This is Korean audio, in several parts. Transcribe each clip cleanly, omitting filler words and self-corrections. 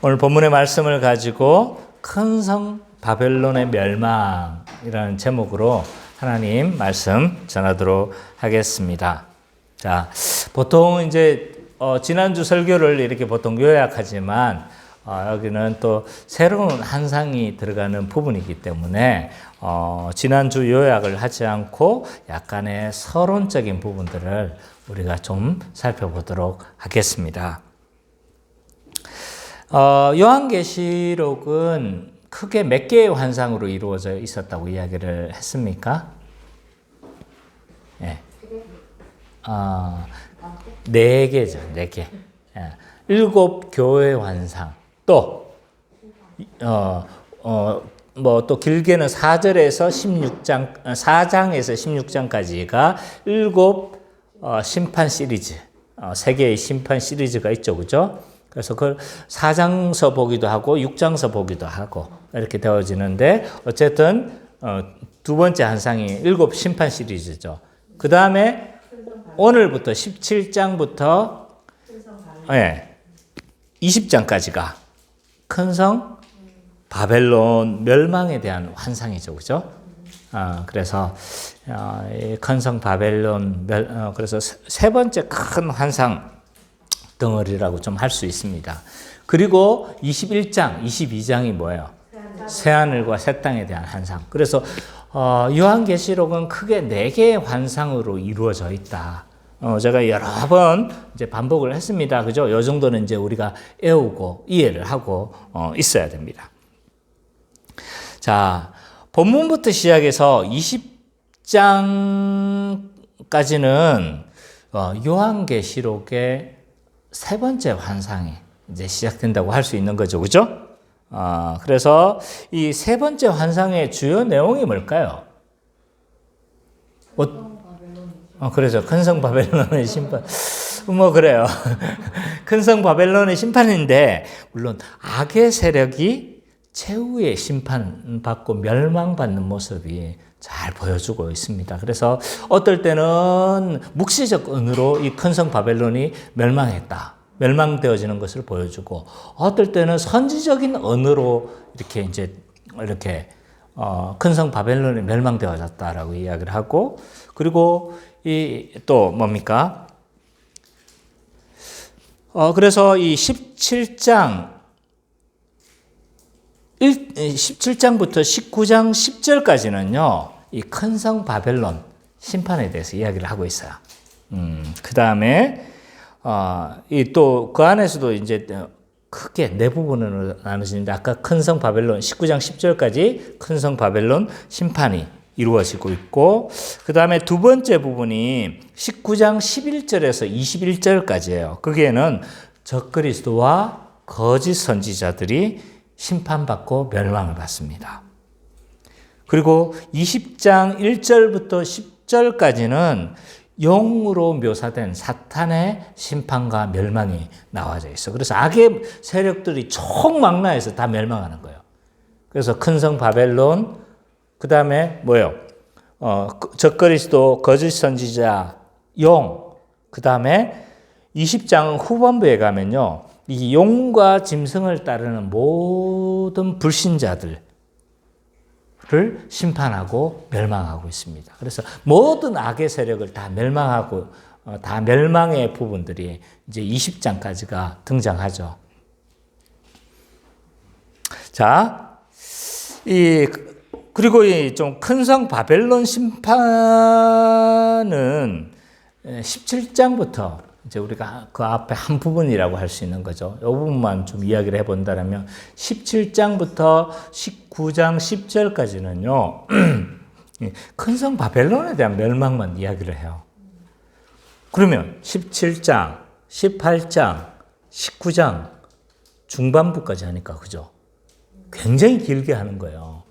오늘 본문의 말씀을 가지고 큰 성 바벨론의 멸망이라는 제목으로 하나님 말씀 전하도록 하겠습니다. 자, 보통 이제 지난주 설교를 이렇게 보통 요약하지만 여기는 또 새로운 한상이 들어가는 부분이기 때문에 지난주 요약을 하지 않고 약간의 서론적인 부분들을 우리가 좀 살펴보도록 하겠습니다. 요한계시록은 크게 몇 개의 환상으로 이루어져 있었다고 이야기를 했습니까? 네. 4개죠, 4개. 7 교회 환상. 또, 또 길게는 4장에서 16장까지가 7 심판 시리즈, 3개의 심판 시리즈가 있죠, 그죠? 그래서 그걸 4장서 보기도 하고 6장서 보기도 하고 이렇게 되어지는데 어쨌든 두 번째 한상이 7 심판 시리즈죠. 그 다음에 오늘부터 17장부터 20장까지가 큰 성 바벨론 멸망에 대한 환상이죠, 그죠? 그래서 큰 성 바벨론 그래서 세 번째 큰 환상 덩어리라고 좀 할 수 있습니다. 그리고 21장, 22장이 뭐예요? 새하늘과 새 땅에 대한 환상. 그래서 요한계시록은 크게 4개의 환상으로 이루어져 있다. 제가 여러 번 이제 반복을 했습니다. 그죠? 요 정도는 이제 우리가 외우고 이해를 하고 있어야 됩니다. 자, 본문부터 시작해서 20장까지는 요한계시록의 세 번째 환상이 이제 시작된다고 할 수 있는 거죠. 그죠? 그래서 이 세 번째 환상의 주요 내용이 뭘까요? 그래서 큰 성 바벨론의 심판. 그래요. 큰 성 바벨론의 심판인데, 물론 악의 세력이 최후의 심판받고 멸망받는 모습이 잘 보여주고 있습니다. 그래서 어떨 때는 묵시적 은으로 이 큰 성 바벨론이 멸망되어지는 것을 보여주고, 어떨 때는 선지적인 언어로 이렇게 큰 성 바벨론이 멸망되어졌다라고 이야기를 하고, 그리고 또 뭡니까? 그래서 이 17장부터 19장 10절까지는요, 이 큰 성 바벨론 심판에 대해서 이야기를 하고 있어요. 그 다음에, 또 그 안에서도 이제 크게 4부분으로 나누시는데, 아까 큰 성 바벨론 19장 10절까지 큰 성 바벨론 심판이 이루어지고 있고, 그 다음에 두 번째 부분이 19장 11절에서 21절까지예요. 거기에는 적그리스도와 거짓 선지자들이 심판받고 멸망을 받습니다. 그리고 20장 1절부터 10절까지는 영으로 묘사된 사탄의 심판과 멸망이 나와져 있어. 그래서 악의 세력들이 총망라해서 다 멸망하는 거예요. 그래서 큰 성 바벨론, 그 다음에 뭐예요? 적그리스도, 거짓 선지자, 용. 그 다음에 20장 후반부에 가면요, 이 용과 짐승을 따르는 모든 불신자들을 심판하고 멸망하고 있습니다. 그래서 모든 악의 세력을 다 멸망하고, 다 멸망의 부분들이 이제 20장까지가 등장하죠. 자, 그리고 이 좀 큰 성 바벨론 심판은 17장부터 이제 우리가 그 앞에 한 부분이라고 할 수 있는 거죠. 이 부분만 좀 이야기를 해본다면 17장부터 19장 10절까지는요, 큰 성 바벨론에 대한 멸망만 이야기를 해요. 그러면 17장, 18장, 19장 중반부까지 하니까, 그죠? 굉장히 길게 하는 거예요.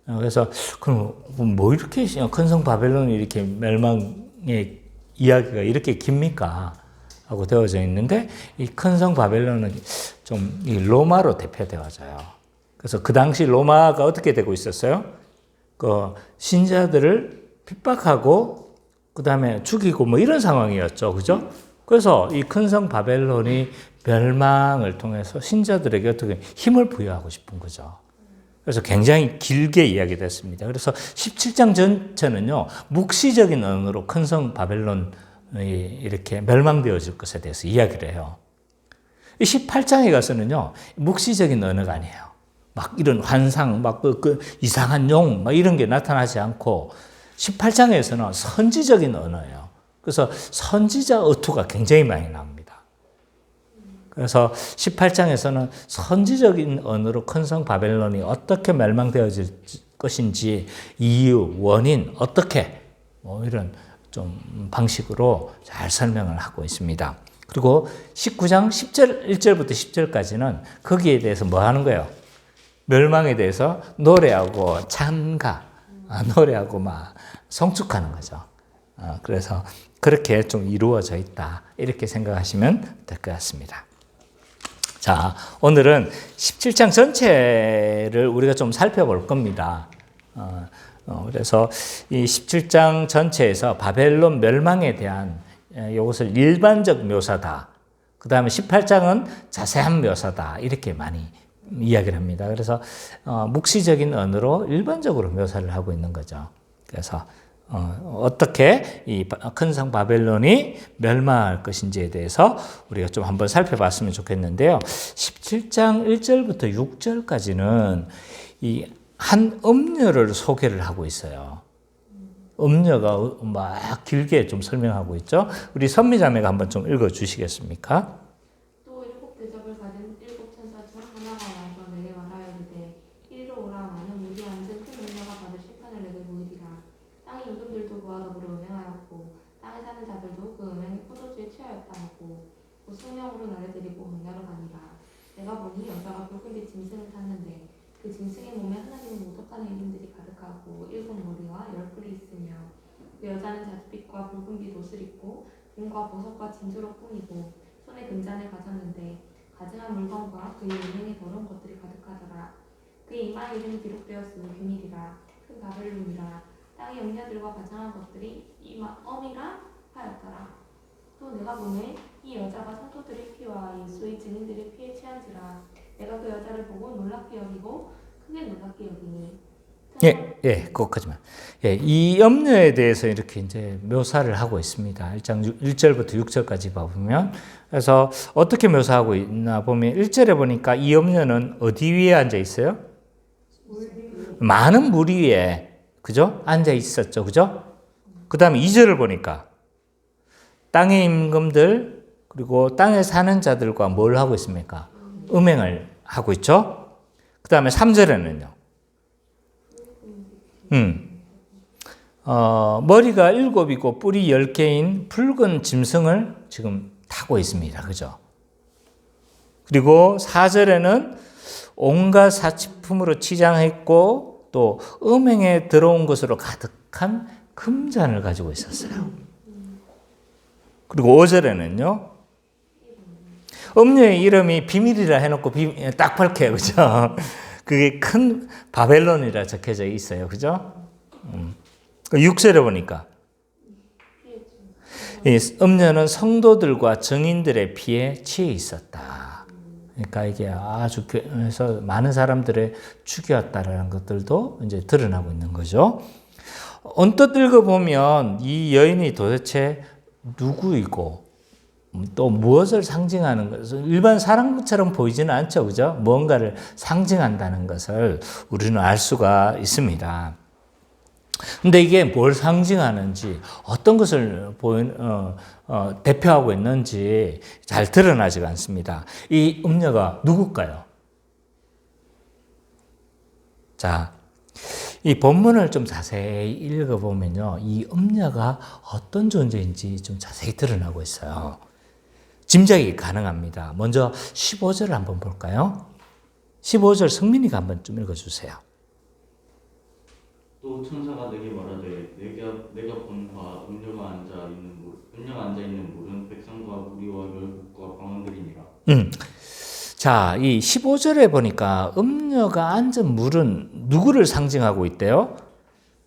그래서 그럼 뭐 이렇게 큰 성 바벨론이 이렇게 멸망의 이야기가 이렇게 깁니까? 하고 되어져 있는데, 이 큰 성 바벨론은 좀 이 로마로 대표되어져요. 그래서 그 당시 로마가 어떻게 되고 있었어요? 그 신자들을 핍박하고 그 다음에 죽이고 뭐 이런 상황이었죠, 그죠? 그래서 이 큰 성 바벨론이 멸망을 통해서 신자들에게 어떻게 힘을 부여하고 싶은 거죠. 그래서 굉장히 길게 이야기됐습니다. 그래서 17장 전체는요, 묵시적인 언어로 큰 성 바벨론이 이렇게 멸망되어질 것에 대해서 이야기를 해요. 18장에 가서는요, 묵시적인 언어가 아니에요. 막 이런 환상, 막 그 이상한 용, 막 이런 게 나타나지 않고, 18장에서는 선지적인 언어예요. 그래서 선지자 어투가 굉장히 많이 나옵니다. 그래서 18장에서는 선지적인 언어로 큰 성 바벨론이 어떻게 멸망되어질 것인지 이유, 원인, 어떻게 뭐 이런 좀 방식으로 잘 설명을 하고 있습니다. 그리고 19장 10절, 1절부터 10절까지는 거기에 대해서 뭐 하는 거예요? 멸망에 대해서 노래하고 찬가, 노래하고 막 성축하는 거죠. 그래서 그렇게 좀 이루어져 있다. 이렇게 생각하시면 될 것 같습니다. 자, 오늘은 17장 전체를 우리가 좀 살펴볼 겁니다. 그래서 이 17장 전체에서 바벨론 멸망에 대한 이것을 일반적 묘사다. 그 다음에 18장은 자세한 묘사다. 이렇게 많이 이야기를 합니다. 그래서 묵시적인 언어로 일반적으로 묘사를 하고 있는 거죠. 그래서 어떻게 이 큰 성 바벨론이 멸망할 것인지에 대해서 우리가 좀 한번 살펴봤으면 좋겠는데요. 17장 1절부터 6절까지는 이 한 음녀를 소개를 하고 있어요. 음녀가 막 길게 좀 설명하고 있죠. 우리 선미자매가 한번 좀 읽어 주시겠습니까? 또 일곱 대접을 가진 일곱 천사 중 하나가 와서 내게 말하여주되 이리로 오라. 많은 무리 앉은 큰 음녀가 받을 심판을 내게 보이리라. 땅의 임금들도 그와 더불어 음행하였고 땅에 사는 자들도 그 음행의 포도주에 취하였다 하고 곧 성령으로 나를 데리고 광야로 가니라. 내가 보니 여자가 붉은빛 짐승을 탔는데 그 짐승의 몸에 하나님의 모독하는 이름들이 가득하고 일곱 머리와 열 뿔이 있으며 그 여자는 자줏빛과 붉은빛 옷을 입고 금과 보석과 진주로 꾸미고 손에 금잔을 가졌는데 가증한 물건과 그의 은행에 더러운 것들이 가득하더라. 그의 이마에 이름이 기록되었으니 비밀이라. 큰 바벨론이라. 땅의 영녀들과 가증한 것들이 어미라 하였더라. 또 내가 보매 이 여자가 성도들의 피와 예수의 증인들의 피에 취한지라. 내가 그 여자를 보고 놀랍게 여기고 크게 놀랍게 여기니. 거기까지만. 이 염려에 대해서 이렇게 이제 묘사를 하고 있습니다. 1절부터 6절까지 보면. 그래서 어떻게 묘사하고 있나 보면 1절에 보니까 이 염려는 어디 위에 앉아 있어요? 많은 물 위에, 그죠? 앉아 있었죠. 그죠? 그 다음에 2절을 보니까 땅의 임금들, 그리고 땅에 사는 자들과 뭘 하고 있습니까? 음행을 하고 있죠. 그 다음에 3절에는요. 머리가 7이고 뿔이 10개인 붉은 짐승을 지금 타고 있습니다. 그죠? 그리고 4절에는 온갖 사치품으로 치장했고 또 음행에 들어온 것으로 가득한 금잔을 가지고 있었어요. 그리고 5절에는요. 음녀의 이름이 비밀이라 해놓고 딱 밝혀요. 그죠? 그게 큰 바벨론이라 적혀져 있어요. 그죠? 6절에 보니까 이 음녀는 성도들과 증인들의 피에 취해 있었다. 그러니까 이게 아주 그래서 많은 사람들의 죽였다라는 것들도 이제 드러나고 있는 거죠. 언뜻 읽어보면 이 여인이 도대체 누구이고 또 무엇을 상징하는 것을 일반 사람처럼 보이지는 않죠. 그죠? 뭔가를 상징한다는 것을 우리는 알 수가 있습니다. 근데 이게 뭘 상징하는지, 어떤 것을 대표하고 있는지 잘 드러나지가 않습니다. 이 음녀가 누굴까요? 자, 이 본문을 좀 자세히 읽어보면요. 이 음녀가 어떤 존재인지 좀 자세히 드러나고 있어요. 짐작이 가능합니다. 먼저 15절을 한번 볼까요? 15절 성민이가 한번 좀 읽어주세요. 또 천사가 내게 말하되 내가 본 바 음녀가 앉아 있는 물은 백성과 무리와 열국과 방언들이니라. 자, 이 15절에 보니까 음녀가 앉은 물은 누구를 상징하고 있대요?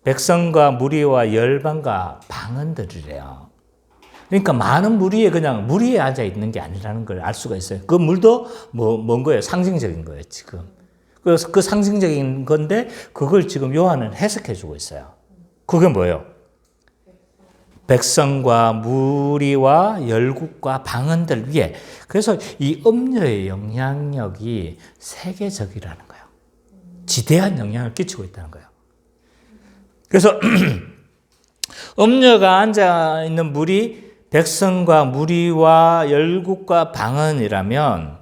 백성과 무리와 열방과 방언들이래요. 그러니까 많은 물 위에 그냥 물 위에 앉아 있는 게 아니라는 걸 알 수가 있어요. 그 물도 뭔 거예요? 상징적인 거예요, 지금. 그래서 그 상징적인 건데 그걸 지금 요한은 해석해 주고 있어요. 그게 뭐예요? 백성과 무리와 열국과 방언들 위에. 그래서 이 음녀의 영향력이 세계적이라는 거예요. 지대한 영향을 끼치고 있다는 거예요. 그래서 음녀가 앉아 있는 무리, 백성과 무리와 열국과 방언이라면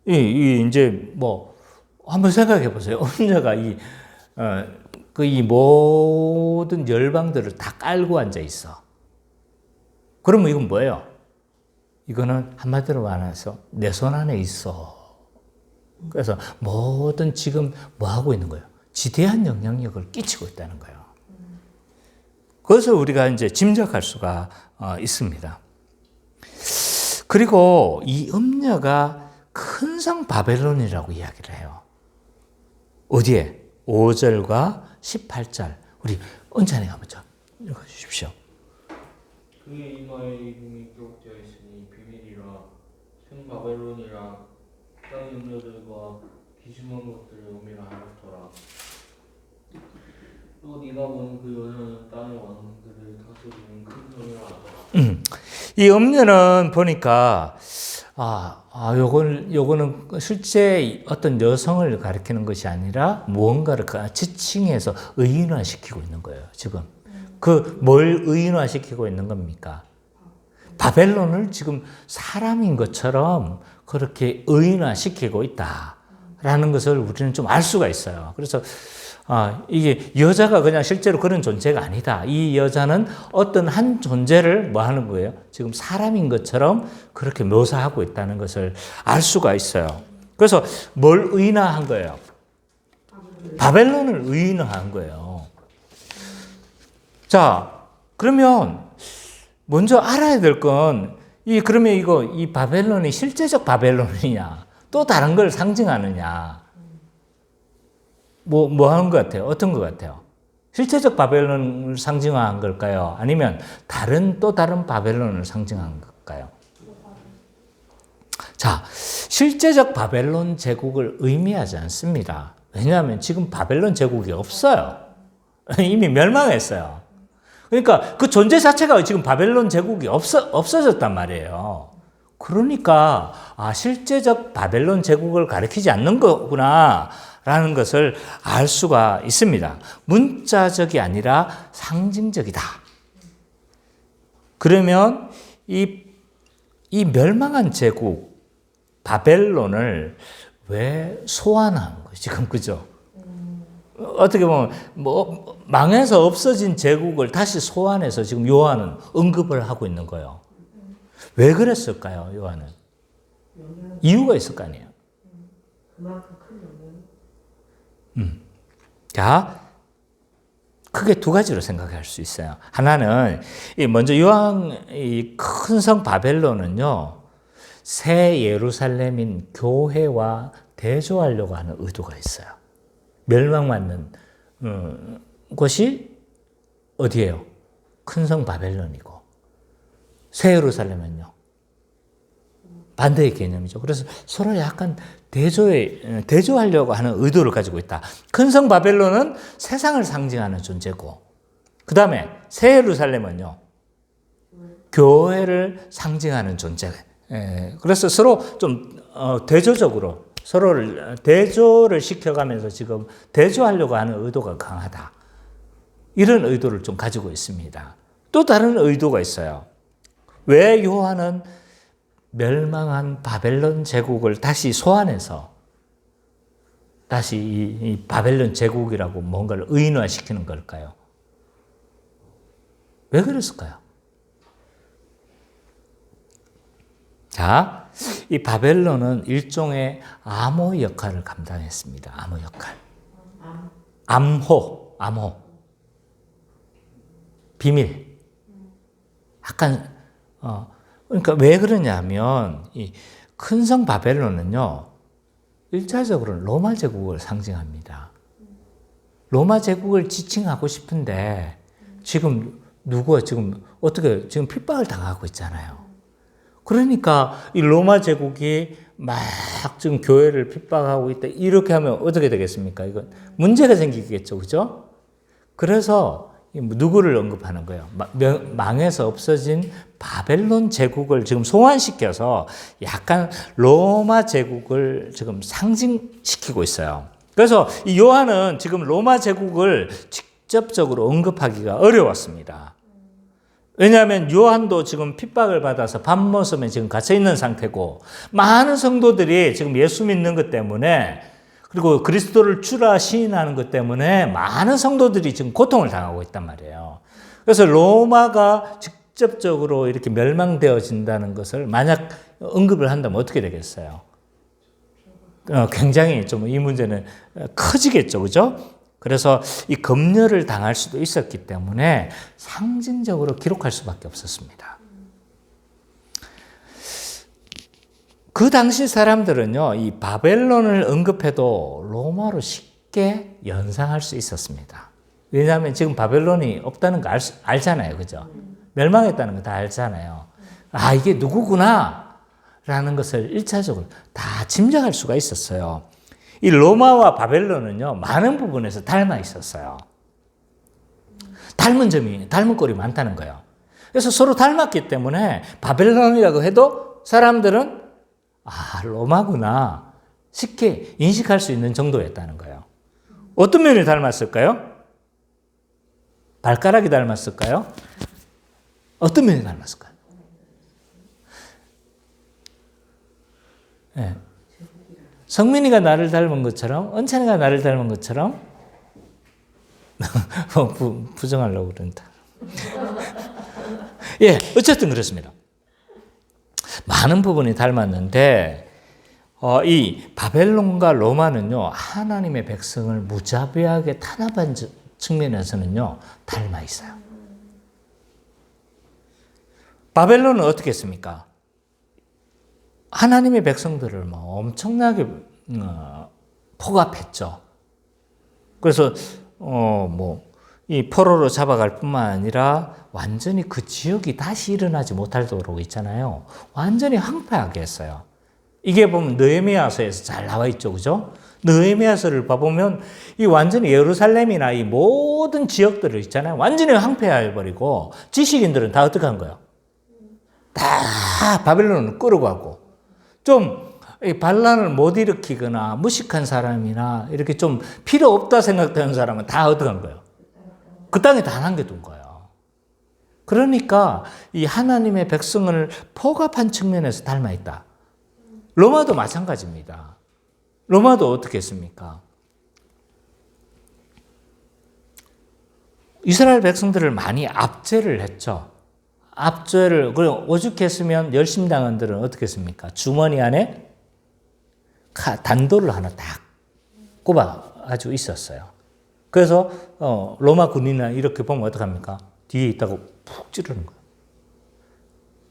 이제 뭐 한번 생각해 보세요. 음녀가 이 모든 열방들을 다 깔고 앉아 있어. 그러면 이건 뭐예요? 이거는 한마디로 말해서 내 손 안에 있어. 그래서 모든 지금 뭐 하고 있는 거예요? 지대한 영향력을 끼치고 있다는 거예요. 그것을 우리가 이제 짐작할 수가 있습니다. 그리고 이 음녀가 큰 성 바벨론이라고 이야기를 해요. 어디에? 5절과 18절. 우리 은찬이가 먼저 읽어주십시오. 그의 이마에 이름이 기록되어 있으니 비밀이라 큰 바벨론이라 땅의 음녀들과 기심한 것들을 의미라 하였더라. 또 네가 보는 그 여자는 땅의 왕들을 다스리는 큰 성이라 하더라. 이 음녀는 보니까 요거는 실제 어떤 여성을 가리키는 것이 아니라 무언가를 지칭해서 의인화시키고 있는 거예요, 지금. 뭘 의인화시키고 있는 겁니까? 바벨론을 지금 사람인 것처럼 그렇게 의인화시키고 있다라는 것을 우리는 좀 알 수가 있어요. 그래서 이게 여자가 그냥 실제로 그런 존재가 아니다. 이 여자는 어떤 한 존재를 뭐 하는 거예요? 지금 사람인 것처럼 그렇게 묘사하고 있다는 것을 알 수가 있어요. 그래서 뭘 의인화한 거예요? 바벨론을 의인화한 거예요. 자, 그러면 먼저 알아야 될 건 그러면 이 바벨론이 실제적 바벨론이냐? 또 다른 걸 상징하느냐? 뭐 하는 것 같아요? 어떤 것 같아요? 실제적 바벨론을 상징한 걸까요? 아니면 또 다른 바벨론을 상징한 걸까요? 자, 실제적 바벨론 제국을 의미하지 않습니다. 왜냐하면 지금 바벨론 제국이 없어요. 이미 멸망했어요. 그러니까 그 존재 자체가 지금 바벨론 제국이 없어졌단 말이에요. 그러니까 실제적 바벨론 제국을 가리키지 않는 거구나 라는 것을 알 수가 있습니다. 문자적이 아니라 상징적이다. 그러면 이 멸망한 제국 바벨론을 왜 소환한 거예요? 지금 그죠? 어떻게 보면 망해서 없어진 제국을 다시 소환해서 지금 요한은 언급을 하고 있는 거예요. 왜 그랬을까요, 요한은? 이유가 있을 거 아니에요. 그만큼 큰 영향. 자, 크게 두 가지로 생각할 수 있어요. 하나는 먼저 이 큰 성 바벨론은요, 새 예루살렘인 교회와 대조하려고 하는 의도가 있어요. 멸망받는 곳이 어디예요? 큰 성 바벨론이고 새 예루살렘은요, 반대의 개념이죠. 그래서 서로 약간 대조하려고 하는 의도를 가지고 있다. 큰 성 바벨론은 세상을 상징하는 존재고, 그 다음에 새 예루살렘은요, 교회를 상징하는 존재. 그래서 서로 좀 대조적으로 서로를 대조를 시켜가면서 지금 대조하려고 하는 의도가 강하다. 이런 의도를 좀 가지고 있습니다. 또 다른 의도가 있어요. 왜 요한은 멸망한 바벨론 제국을 다시 소환해서 다시 이 바벨론 제국이라고 뭔가를 의인화시키는 걸까요? 왜 그랬을까요? 자, 이 바벨론은 일종의 암호 역할을 감당했습니다. 암호 역할. 암호. 비밀. 약간, 그러니까 왜 그러냐면, 이 큰 성 바벨론은요, 1차적으로는 로마 제국을 상징합니다. 로마 제국을 지칭하고 싶은데, 지금 누구가 지금 어떻게 지금 핍박을 당하고 있잖아요. 그러니까 이 로마 제국이 막 지금 교회를 핍박하고 있다. 이렇게 하면 어떻게 되겠습니까? 이건 문제가 생기겠죠. 그죠? 그래서 누구를 언급하는 거예요? 망해서 없어진 바벨론 제국을 지금 소환시켜서 약간 로마 제국을 지금 상징시키고 있어요. 그래서 이 요한은 지금 로마 제국을 직접적으로 언급하기가 어려웠습니다. 왜냐하면 요한도 지금 핍박을 받아서 밤모섬에 지금 갇혀 있는 상태고, 많은 성도들이 지금 예수 믿는 것 때문에, 그리고 그리스도를 주라 시인하는 것 때문에 많은 성도들이 지금 고통을 당하고 있단 말이에요. 그래서 로마가 직접적으로 이렇게 멸망되어진다는 것을 만약 언급을 한다면 어떻게 되겠어요? 굉장히 좀 이 문제는 커지겠죠. 그죠? 그래서 이 검열을 당할 수도 있었기 때문에 상징적으로 기록할 수밖에 없었습니다. 그 당시 사람들은요, 이 바벨론을 언급해도 로마로 쉽게 연상할 수 있었습니다. 왜냐하면 지금 바벨론이 없다는 거 알잖아요. 그죠? 멸망했다는 거 다 알잖아요. 아, 이게 누구구나 라는 것을 1차적으로 다 짐작할 수가 있었어요. 이 로마와 바벨론은요, 많은 부분에서 닮아 있었어요. 닮은 꼴이 많다는 거예요. 그래서 서로 닮았기 때문에 바벨론이라고 해도 사람들은 아, 로마구나 쉽게 인식할 수 있는 정도였다는 거예요. 어떤 면이 닮았을까요? 발가락이 닮았을까요? 어떤 면이 닮았을까요? 네. 성민이가 나를 닮은 것처럼, 은찬이가 나를 닮은 것처럼, 부정하려고 그런다. 예, 어쨌든 그렇습니다. 많은 부분이 닮았는데, 이 바벨론과 로마는요, 하나님의 백성을 무자비하게 탄압한 측면에서는요, 닮아 있어요. 바벨론은 어떻게 했습니까? 하나님의 백성들을 엄청나게 포갑했죠. 그래서 이 포로로 잡아갈 뿐만 아니라 완전히 그 지역이 다시 일어나지 못하도록 있잖아요. 완전히 황폐하게 했어요. 이게 보면 느헤미야서에서 잘 나와 있죠, 그죠? 느헤미야서를 봐보면 이 완전히 예루살렘이나 이 모든 지역들을 있잖아요. 완전히 황폐해버리고 지식인들은 다 어떻게 한 거예요? 다 바벨론을 끌고 가고 좀 반란을 못 일으키거나 무식한 사람이나 이렇게 좀 필요 없다 생각되는 사람은 다 어떻게 한 거예요? 그 땅에 다 남겨둔 거예요. 그러니까 이 하나님의 백성을 포갑한 측면에서 닮아 있다. 로마도 마찬가지입니다. 로마도 어떻게 했습니까? 이스라엘 백성들을 많이 압제를 했죠. 압제를, 그리고 오죽했으면 열심당원들은 어떻게 했습니까? 주머니 안에 단도를 하나 딱 꼽아가지고 있었어요. 그래서 로마 군이나 이렇게 보면 어떡합니까? 뒤에 있다고 푹 찌르는 거예요.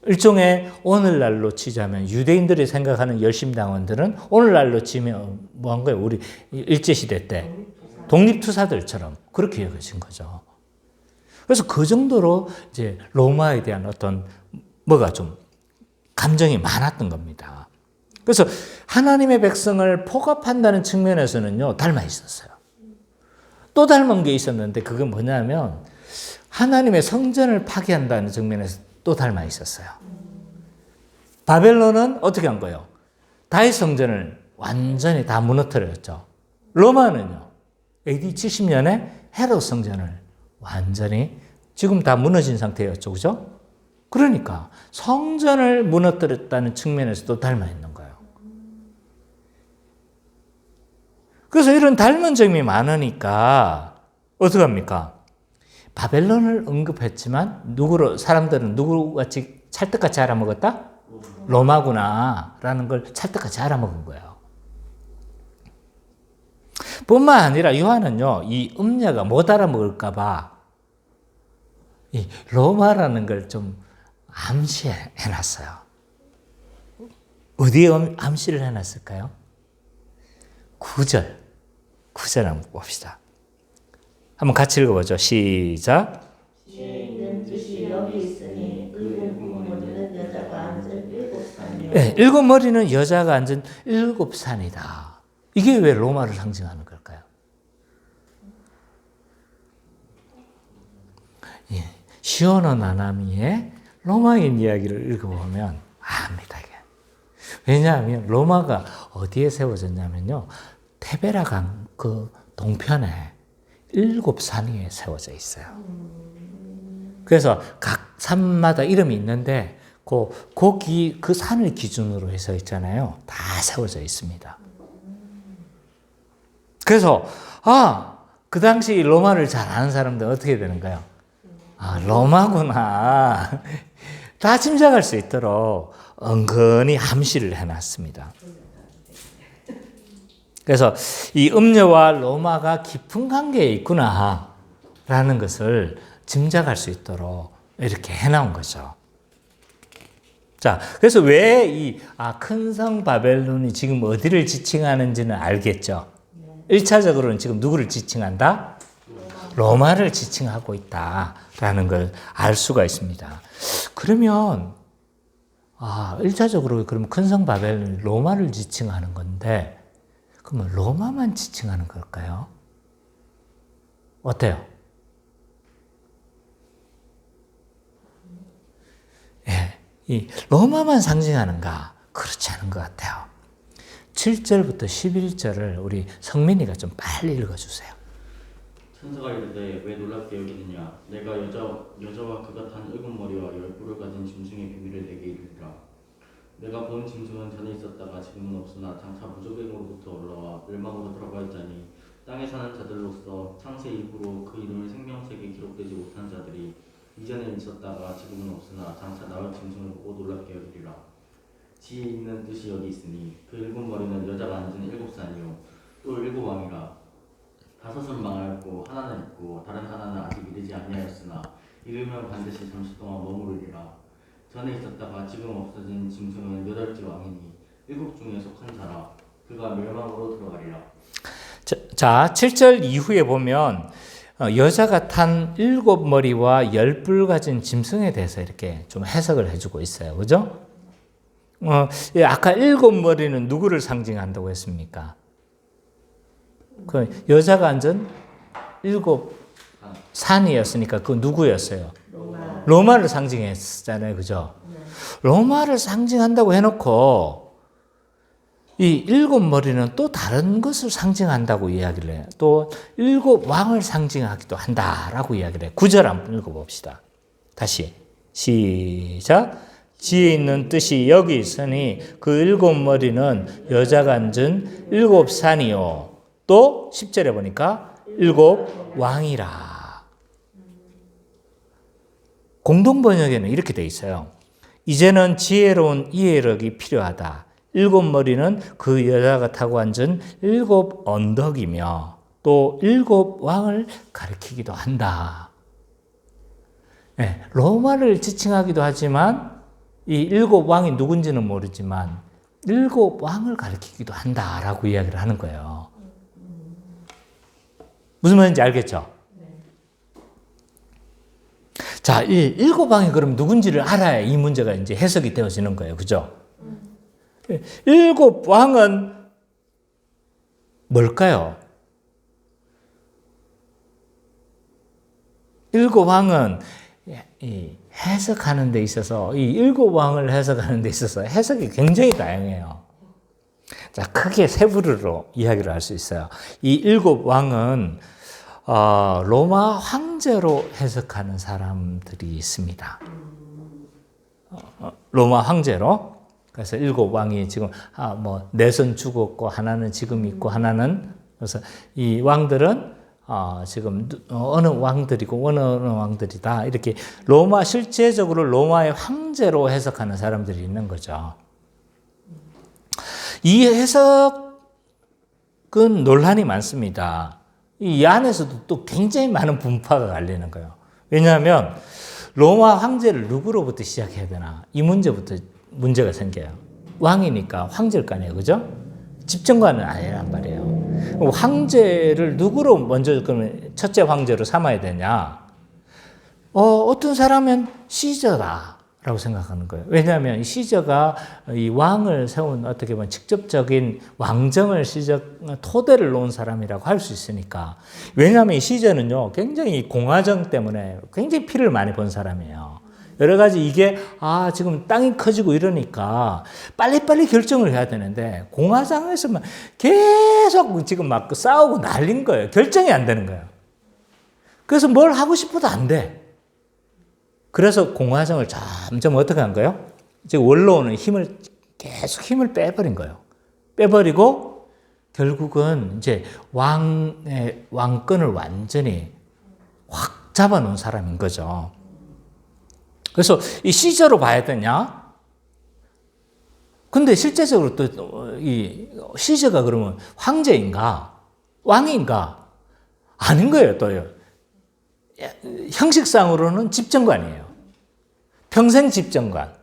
일종의 오늘날로 치자면 유대인들이 생각하는 열심당원들은 오늘날로 치면 뭐 한 거예요? 우리 일제시대 때 독립투사들처럼 그렇게 여겨진 거죠. 그래서 그 정도로 이제 로마에 대한 어떤 뭐가 좀 감정이 많았던 겁니다. 그래서 하나님의 백성을 포갑한다는 측면에서는요, 닮아 있었어요. 또 닮은 게 있었는데 그게 뭐냐면 하나님의 성전을 파괴한다는 측면에서 또 닮아 있었어요. 바벨론은 어떻게 한 거예요? 다윗 성전을 완전히 다 무너뜨렸죠. 로마는요, AD 70년에 헤롯 성전을 완전히 지금 다 무너진 상태였죠. 그죠? 그러니까 성전을 무너뜨렸다는 측면에서도 닮아 있는 거예요. 그래서 이런 닮은 점이 많으니까 어떻게 합니까? 바벨론을 언급했지만 사람들은 누구같이 찰떡같이 알아먹었다? 로마구나 라는 걸 찰떡같이 알아먹은 거예요. 뿐만 아니라 요한은요, 이 음녀가 못 알아먹을까 봐 이 로마라는 걸 좀 암시해놨어요. 어디에 암시를 해놨을까요? 9절 한번 봅시다. 한번 같이 읽어보죠. 시작. 네, 일곱 머리는 여자가 앉은 일곱 산이다. 이게 왜 로마를 상징하는 걸까요? 예, 시오노 나나미의 로마인 이야기를 읽어보면 압니다. 이게. 왜냐하면 로마가 어디에 세워졌냐면요. 테베라 강 그 동편에 일곱 산 위에 세워져 있어요. 그래서 각 산마다 이름이 있는데 그 산을 기준으로 해서 있잖아요. 다 세워져 있습니다. 그래서 그 당시 로마를 잘 아는 사람들은 어떻게 되는가요? 로마구나. 다 짐작할 수 있도록 은근히 함시를 해놨습니다. 그래서 이 음녀와 로마가 깊은 관계에 있구나라는 것을 짐작할 수 있도록 이렇게 해놓은 거죠. 자, 그래서 왜 이 큰 성 바벨론이 지금 어디를 지칭하는지는 알겠죠. 1차적으로는 지금 누구를 지칭한다? 로마를 지칭하고 있다라는 걸 알 수가 있습니다. 그러면 1차적으로 그러면 큰 성 바벨론이 로마를 지칭하는 건데 그러면 로마만 지칭하는 걸까요? 어때요? 예, 이 로마만 상징하는가? 그렇지 않은 것 같아요. 7절부터 11절을 우리 성민이가 좀 빨리 읽어주세요. 천사가 이르되 왜 놀랍게 여기느냐 내가 여자와 그가 탄 붉은 머리와 열 뿔을 가진 짐승의 비밀을 내게 이르리라. 내가 본 짐승은 전에 있었다가 지금은 없으나 장차 무저갱으로부터 올라와 멸망으로 들어가 있자니 땅에 사는 자들로서 창세 이후로 그 이름을 생명책에 기록되지 못한 자들이 이전에 있었다가 지금은 없으나 장차 나올 짐승을 보고 놀랍게 여기리라. 지혜 있는 뜻이 여기 있으니 그 일곱 머리는 여자가 앉은 일곱 산이요 또 일곱 왕이라. 다섯은 망하였고 하나는 있고 다른 하나는 아직 이르지 아니하였으나 이르면 반드시 잠시 동안 머무르리라. 전에 있었다가 지금 없어진 짐승은 여덟째 왕이니 일곱 중에 속한 자라. 그가 멸망으로 들어가리라. 자, 7절 이후에 보면 여자가 탄 일곱 머리와 열 뿔 가진 짐승에 대해서 이렇게 좀 해석을 해주고 있어요. 그죠? 아까 일곱 머리는 누구를 상징한다고 했습니까? 그 여자가 앉은 일곱 산이었으니까 그 누구였어요? 로마를 상징했잖아요. 그죠? 로마를 상징한다고 해놓고 이 일곱 머리는 또 다른 것을 상징한다고 이야기를 해요. 또 일곱 왕을 상징하기도 한다라고 이야기를 해요. 9절 한번 읽어봅시다. 다시 시작. 지혜 있는 뜻이 여기 있으니 그 일곱 머리는 여자가 앉은 일곱 산이요. 또 10절에 보니까 일곱 왕이라. 공동번역에는 이렇게 돼 있어요. 이제는 지혜로운 이해력이 필요하다. 일곱 머리는 그 여자가 타고 앉은 일곱 언덕이며 또 일곱 왕을 가리키기도 한다. 네, 로마를 지칭하기도 하지만 이 일곱 왕이 누군지는 모르지만 일곱 왕을 가리키기도 한다라고 이야기를 하는 거예요. 무슨 말인지 알겠죠? 자, 이 일곱 왕이 그럼 누군지를 알아야 이 문제가 이제 해석이 되어지는 거예요. 그죠? 일곱 왕은 뭘까요? 일곱 왕은 이 해석하는 데 있어서 이 일곱 왕을 해석하는 데 있어서 해석이 굉장히 다양해요. 자, 크게 세 부류로 이야기를 할 수 있어요. 이 일곱 왕은 로마 황제로 해석하는 사람들이 있습니다. 로마 황제로. 그래서 일곱 왕이 지금 넷은 죽었고 하나는 지금 있고 하나는 그래서 이 왕들은 지금 어느 왕들이고 어느 왕들이다 이렇게 실제적으로 로마의 황제로 해석하는 사람들이 있는 거죠. 이 해석은 논란이 많습니다. 이 안에서도 또 굉장히 많은 분파가 갈리는 거예요. 왜냐하면 로마 황제를 누구로부터 시작해야 되나 이 문제부터 문제가 생겨요. 왕이니까 황제일 거 아니에요. 그죠? 집정관은 아니란 말이에요. 황제를 누구로 먼저 그러면 첫째 황제로 삼아야 되냐? 어떤 사람은 시저다 라고 생각하는 거예요. 왜냐하면 시저가 이 왕을 세운 어떻게 보면 직접적인 왕정을 토대를 놓은 사람이라고 할 수 있으니까. 왜냐하면 이 시저는요, 굉장히 공화정 때문에 굉장히 피를 많이 본 사람이에요. 여러 가지 이게, 지금 땅이 커지고 이러니까 빨리빨리 결정을 해야 되는데, 공화당에서만 계속 지금 막 싸우고 난린 거예요. 결정이 안 되는 거예요. 그래서 뭘 하고 싶어도 안 돼. 그래서 공화정을 점점 어떻게 한 거예요? 지금 원로는 계속 힘을 빼버린 거예요. 빼버리고, 결국은 이제 왕권을 완전히 확 잡아놓은 사람인 거죠. 그래서 이 시저로 봐야 되냐? 근데 실제적으로 또 이 시저가 그러면 황제인가? 왕인가? 아닌 거예요, 또요. 형식상으로는 집정관이에요. 평생 집정관.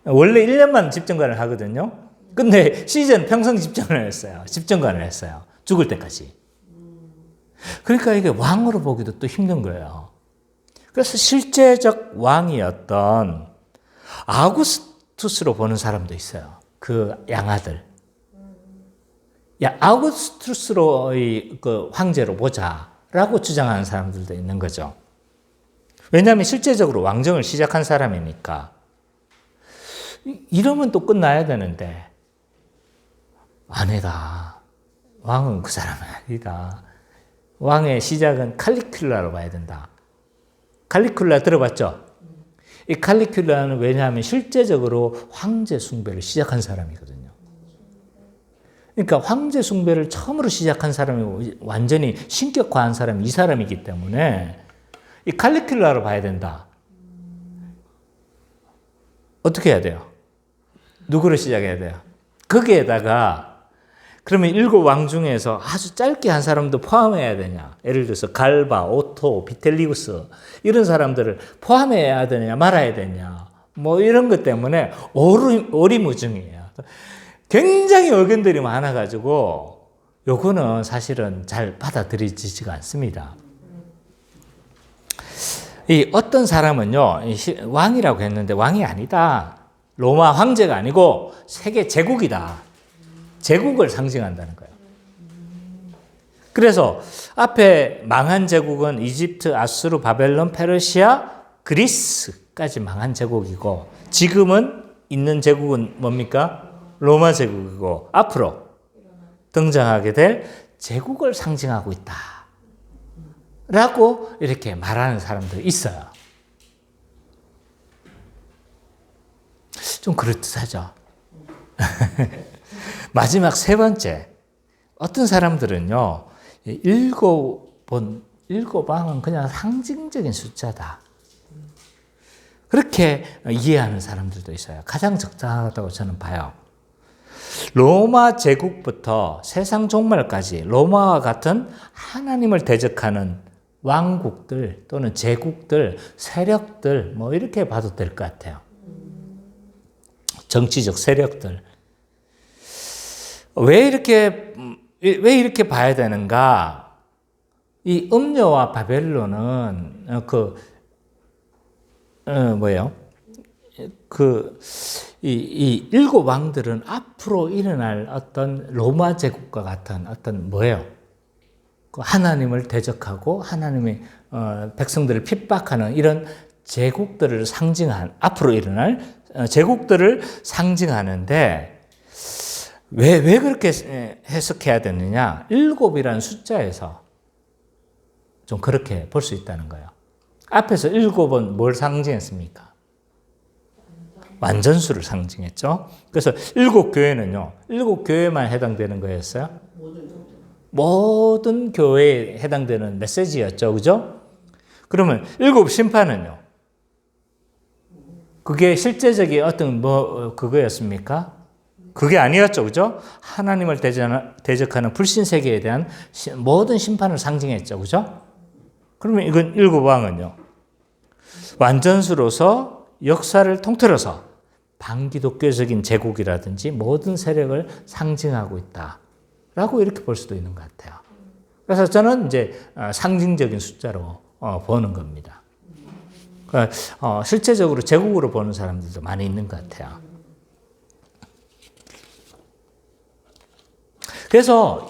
원래 1년만 집정관을 하거든요. 근데 시저는 평생 집정관을 했어요. 집정관을 했어요. 죽을 때까지. 그러니까 이게 왕으로 보기도 또 힘든 거예요. 그래서 실제적 왕이었던 아우구스투스로 보는 사람도 있어요. 그 양아들. 아우구스투스로 그 황제로 보자라고 주장하는 사람들도 있는 거죠. 왜냐하면 실제적으로 왕정을 시작한 사람이니까. 이러면 또 끝나야 되는데 아니다. 왕은 그 사람은 아니다. 왕의 시작은 칼리큘라로 봐야 된다. 칼리큘라 들어봤죠? 이 칼리큘라는 왜냐하면 실제적으로 황제 숭배를 시작한 사람이거든요. 그러니까 황제 숭배를 처음으로 시작한 사람이 완전히 신격화한 사람이 이 사람이기 때문에 이 칼리큘라로 봐야 된다. 어떻게 해야 돼요? 누구로 시작해야 돼요? 거기에다가 그러면 7왕 중에서 아주 짧게 한 사람도 포함해야 되냐? 예를 들어서 갈바, 오토, 비텔리우스 이런 사람들을 포함해야 되냐 말아야 되냐? 뭐 이런 것 때문에 오리무중이에요. 굉장히 의견들이 많아가지고 요거는 사실은 잘 받아들여지지가 않습니다. 이 어떤 사람은요, 왕이라고 했는데 왕이 아니다. 로마 황제가 아니고 세계 제국이다. 제국을 상징한다는 거예요. 그래서 앞에 망한 제국은 이집트, 아수르, 바벨론, 페르시아, 그리스까지 망한 제국이고 지금은 있는 제국은 뭡니까? 로마 제국이고 앞으로 등장하게 될 제국을 상징하고 있다. 라고 이렇게 말하는 사람들이 있어요. 좀 그럴듯하죠. 마지막 세 번째. 어떤 사람들은요, 7왕은 그냥 상징적인 숫자다. 그렇게 이해하는 사람들도 있어요. 가장 적당하다고 저는 봐요. 로마 제국부터 세상 종말까지 로마와 같은 하나님을 대적하는 왕국들 또는 제국들, 세력들, 뭐 이렇게 봐도 될 것 같아요. 정치적 세력들. 왜 이렇게 봐야 되는가? 이 음료와 바벨론은 이 7왕들은 앞으로 일어날 어떤 로마 제국과 같은 어떤 그 하나님을 대적하고 하나님의 백성들을 핍박하는 이런 제국들을 앞으로 일어날 제국들을 상징하는데 왜 그렇게 해석해야 되느냐? 7이라는 숫자에서 좀 그렇게 볼 수 있다는 거예요. 앞에서 7은 뭘 상징했습니까? 완전수를 상징했죠. 그래서 7교회는요, 7교회만 해당되는 거였어요? 모든 교회에 해당되는 메시지였죠. 그죠? 그러면 7심판은요? 그게 실제적인 어떤 그거였습니까? 그게 아니었죠. 그죠? 하나님을 대적하는 불신세계에 대한 모든 심판을 상징했죠. 그죠? 그러면 이건 7왕은요. 완전수로서 역사를 통틀어서 반기독교적인 제국이라든지 모든 세력을 상징하고 있다. 라고 이렇게 볼 수도 있는 것 같아요. 그래서 저는 이제 상징적인 숫자로 보는 겁니다. 그러니까 실제적으로 제국으로 보는 사람들도 많이 있는 것 같아요. 그래서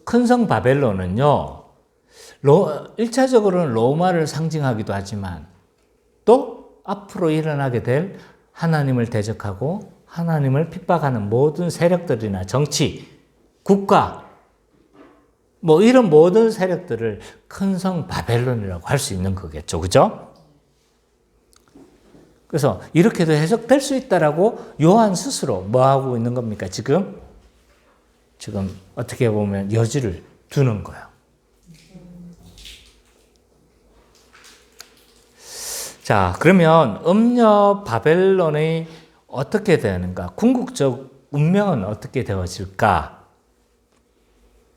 큰 성 바벨론은요, 1차적으로는 로마를 상징하기도 하지만 또 앞으로 일어나게 될 하나님을 대적하고 하나님을 핍박하는 모든 세력들이나 정치, 국가, 뭐 이런 모든 세력들을 큰 성 바벨론이라고 할 수 있는 거겠죠. 그죠? 그래서 이렇게도 해석될 수 있다라고 요한 스스로 뭐 하고 있는 겁니까? 지금 어떻게 보면 여지를 두는 거예요. 자, 그러면 음녀 바벨론이 어떻게 되는가? 궁극적 운명은 어떻게 되어질까?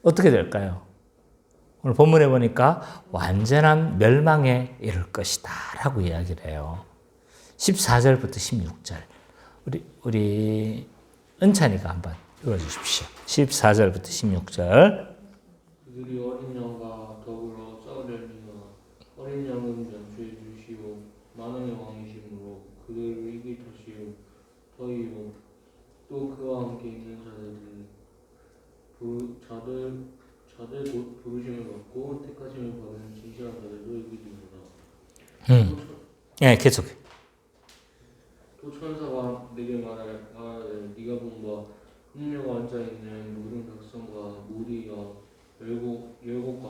어떻게 될까요? 오늘 본문에 보니까 완전한 멸망에 이를 것이다 라고 이야기를 해요. 14절부터 16절. 우리 은찬이가 한번 읽어주십시오. 14절부터 16절. 그들이 어린 양과 더불어 싸우려니와 어린 양은 연주해 주시오 만왕의 왕이시므로 그들을 이길 것이요 더이요 또 그와 함께 있는 자들 곧 부르심을 받고 택하심을 받은 진실한 자들도 이기리로다. 예, 계속. 또 천사가 내게 말하되 네가 본 바 흠녀가 앉아 있는 모든 백성과 무리가 열국과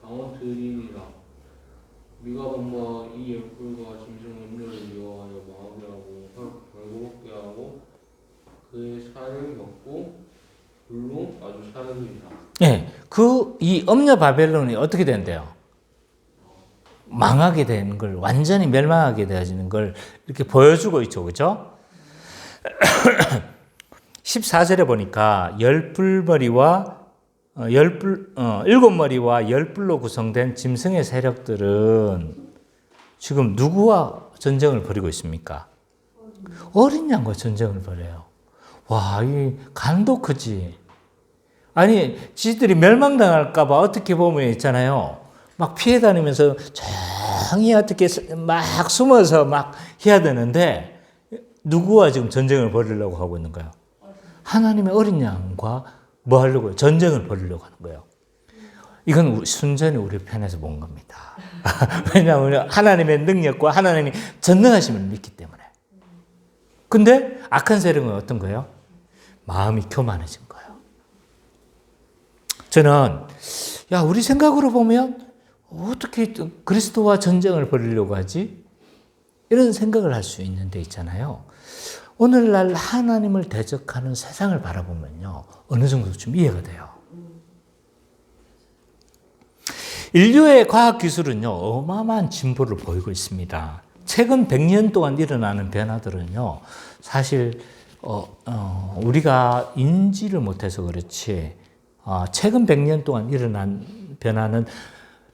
방언들이니라. 네가 본 바 이 열불과 짐승의 음료를 미워하여 망하게 하고 벌거벗게 하고 그의 살을 먹고 불로 아주 사르리라. 예, 이 음녀 바벨론이 어떻게 된대요? 망하게 되는 걸, 완전히 멸망하게 되어지는 걸 이렇게 보여주고 있죠. 그죠? 14절에 보니까 일곱 머리와 열불로 구성된 짐승의 세력들은 지금 누구와 전쟁을 벌이고 있습니까? 어린 양과 전쟁을 벌여요. 와, 이 간도 크지. 아니, 지들이 멸망당할까봐 어떻게 보면 있잖아요. 막 피해 다니면서 조용히 어떻게 막 숨어서 막 해야 되는데 누구와 지금 전쟁을 벌이려고 하고 있는 거예요? 하나님의 어린 양과 뭐 하려고요? 전쟁을 벌이려고 하는 거예요. 이건 순전히 우리 편에서 본 겁니다. 왜냐하면 하나님의 능력과 하나님이 전능하심을 믿기 때문에. 근데 악한 세력은 어떤 거예요? 마음이 교만해진 거예요. 저는 우리 생각으로 보면 어떻게 그리스도와 전쟁을 벌이려고 하지? 이런 생각을 할 수 있는 데 있잖아요. 오늘날 하나님을 대적하는 세상을 바라보면요, 어느 정도 좀 이해가 돼요. 인류의 과학기술은요, 어마어마한 진보를 보이고 있습니다. 최근 100년 동안 일어나는 변화들은요, 사실 우리가 인지를 못해서 그렇지, 최근 100년 동안 일어난 변화는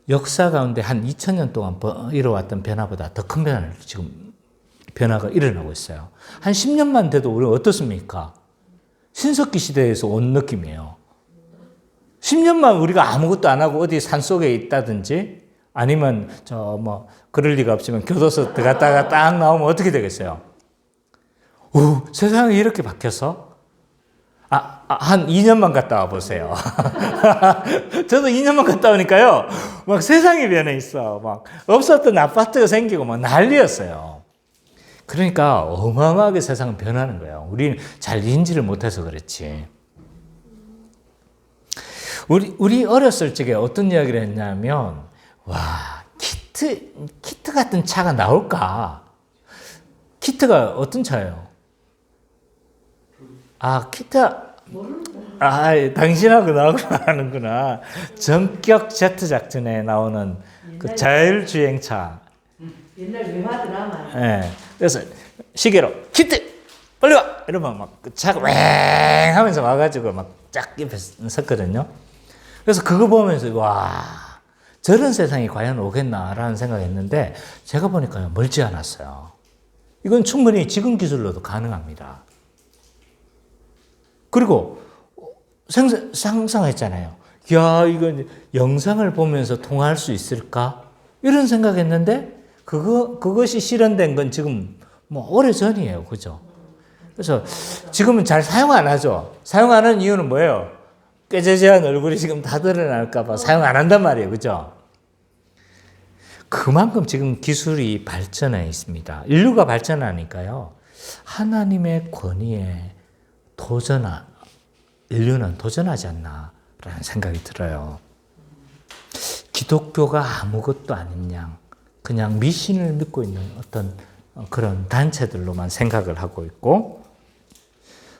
역사 가운데 한 2000년 동안 이뤄왔던 변화보다 더 큰 변화가 일어나고 있어요. 한 10년만 돼도 우리가 어떻습니까? 신석기 시대에서 온 느낌이에요. 10년만 우리가 아무것도 안 하고 어디 산속에 있다든지 아니면 그럴 리가 없지만 교도소 들어갔다가 딱 나오면 어떻게 되겠어요? 세상이 이렇게 바뀌었어? 한 2년만 갔다 와 보세요. 저도 2년만 갔다 오니까요, 막 세상이 변해 있어. 막 없었던 아파트가 생기고 막 난리였어요. 그러니까 어마어마하게 세상은 변하는 거예요. 우리는 잘 인지를 못해서 그렇지. 우리 어렸을 적에 어떤 이야기를 했냐면, 키트 같은 차가 나올까? 키트가 어떤 차예요? 당신하고 나하고 아는구나. 전격 제트 작전에 나오는 그 자율주행차. 옛날 외화 드라마. 네. 그래서 시계로 키트 빨리 와 이러면 막 그 차가 왱 하면서 와가지고 막 쫙 옆에 섰거든요. 그래서 그거 보면서 저런 세상이 과연 오겠나라는 생각했는데 제가 보니까 멀지 않았어요. 이건 충분히 지금 기술로도 가능합니다. 그리고 상상했잖아요. 야, 이거 영상을 보면서 통화할 수 있을까? 이런 생각했는데 그것이 실현된 건 지금 뭐 오래전이에요. 그죠? 그래서 지금은 잘 사용 안 하죠. 사용 안 하는 이유는 뭐예요? 꾀죄죄한 얼굴이 지금 다 드러날까 봐 사용 안 한단 말이에요. 그죠? 그만큼 지금 기술이 발전해 있습니다. 인류가 발전하니까요. 하나님의 권위에 인류는 도전하지 않나라는 생각이 들어요. 기독교가 아무것도 아닌 양, 그냥 미신을 믿고 있는 어떤 그런 단체들로만 생각을 하고 있고,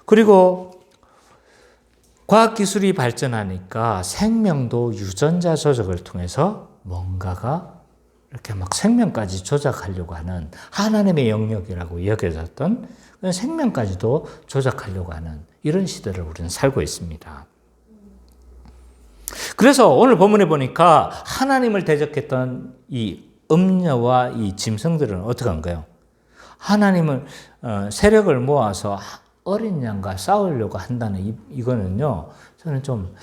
그리고 과학기술이 발전하니까 생명도 유전자 조작을 통해서 뭔가가 이렇게 막 생명까지 조작하려고 하는 하나님의 영역이라고 여겨졌던 생명까지도 조작하려고 하는 이런 시대를 우리는 살고 있습니다. 그래서 오늘 본문에 보니까 하나님을 대적했던 이 음녀와 이 짐승들은 어떻게 한 거예요? 하나님을 세력을 모아서 어린 양과 싸우려고 한다는 이거는요, 저는 좀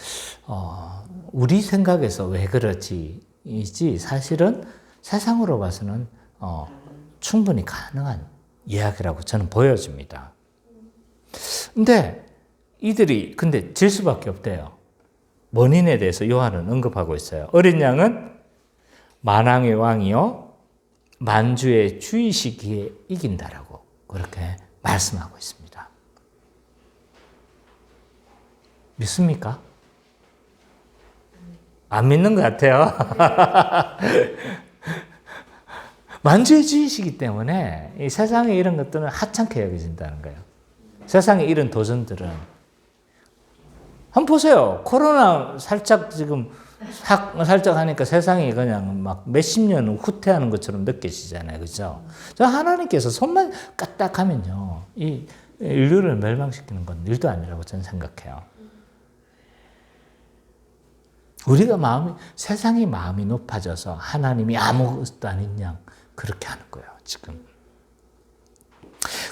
우리 생각에서 왜 그러지이지 사실은 세상으로 봐서는 충분히 가능한 이야기라고 저는 보여집니다. 근데 이들이 질 수밖에 없대요. 원인에 대해서 요한은 언급하고 있어요. 어린 양은 만왕의 왕이요 만주의 주이시기에 이긴다라고 그렇게 말씀하고 있습니다. 믿습니까? 안 믿는 것 같아요. 만주의 주이시기 때문에 이 세상에 이런 것들은 하찮게 여겨진다는 거예요. 세상에 이런 도전들은. 한번 보세요. 코로나 살짝 지금 살짝 하니까 세상이 그냥 막 몇십 년 후퇴하는 것처럼 느껴지잖아요. 그죠? 저 하나님께서 손만 까딱하면요. 이 인류를 멸망시키는 건 일도 아니라고 저는 생각해요. 우리가 세상이 마음이 높아져서 하나님이 아무것도 아닌 양 그렇게 하는 거예요, 지금.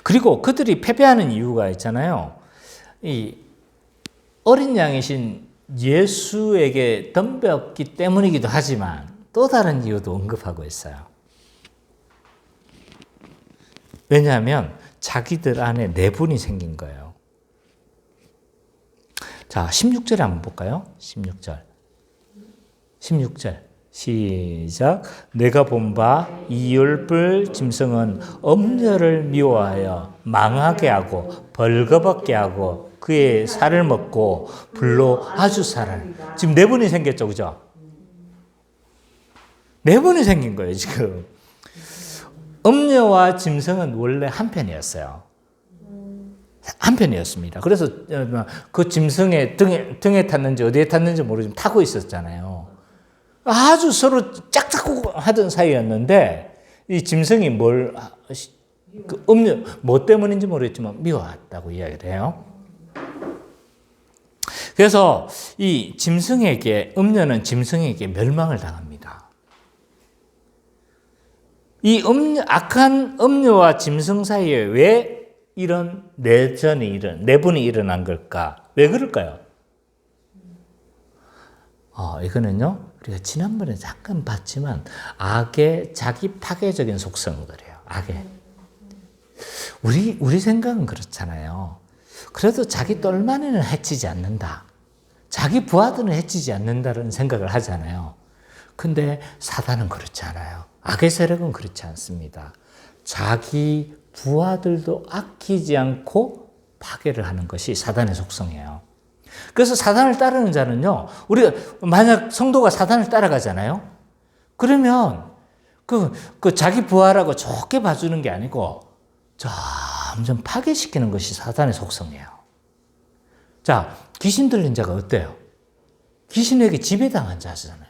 그리고 그들이 패배하는 이유가 있잖아요. 이 어린 양이신 예수에게 덤볐기 때문이기도 하지만 또 다른 이유도 언급하고 있어요. 왜냐하면 자기들 안에 내분이 생긴 거예요. 자, 16절에 한번 볼까요? 16절 시작. 내가 본 바 이 열불 짐승은 엄녀를 미워하여 망하게 하고 벌거벗게 하고 그의 살을 먹고 불로 아주 살을. 지금 내분이 생겼죠, 그죠? 내분이 생긴 거예요, 지금. 엄녀와 짐승은 원래 한 편이었어요. 한 편이었습니다. 그래서 그 짐승의 등에 탔는지 어디에 탔는지 모르지만 타고 있었잖아요. 아주 서로 짝짝고 하던 사이였는데 이 짐승이 엄녀 뭐 때문인지 모르겠지만 미워했다고 이야기를 해요. 그래서 이 음녀는 짐승에게 멸망을 당합니다. 이 악한 음녀와 짐승 사이에 왜 이런 내분이 일어난 걸까? 왜 그럴까요? 이거는요, 우리가 지난번에 잠깐 봤지만, 악의 자기 파괴적인 속성들이에요. 악의. 우리 생각은 그렇잖아요. 그래도 자기 똘마니는 해치지 않는다. 자기 부하들은 해치지 않는다는 생각을 하잖아요. 근데 사단은 그렇지 않아요. 악의 세력은 그렇지 않습니다. 자기 부하들도 아끼지 않고 파괴를 하는 것이 사단의 속성이에요. 그래서 사단을 따르는 자는요, 우리가 만약 성도가 사단을 따라가잖아요. 그러면 그 자기 부하라고 좋게 봐주는 게 아니고 점점 파괴시키는 것이 사단의 속성이에요. 자, 귀신 들린 자가 어때요? 귀신에게 지배당한 자잖아요.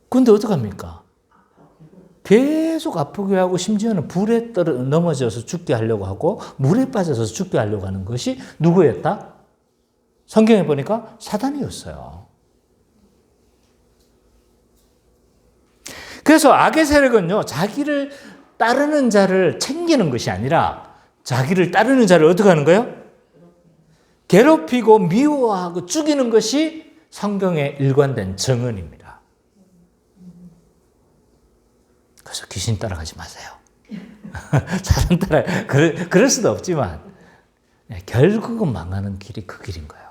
근데 어떡합니까? 계속 아프게 하고 심지어는 불에 넘어져서 죽게 하려고 하고 물에 빠져서 죽게 하려고 하는 것이 누구였다? 성경에 보니까 사단이었어요. 그래서 악의 세력은요, 자기를 따르는 자를 챙기는 것이 아니라 자기를 따르는 자를 어떻게 하는 거예요? 괴롭히고 미워하고 죽이는 것이 성경의 일관된 정언입니다. 그래서 귀신 따라가지 마세요. 사람 따라 그럴 수도 없지만 결국은 망하는 길이 그 길인 거예요.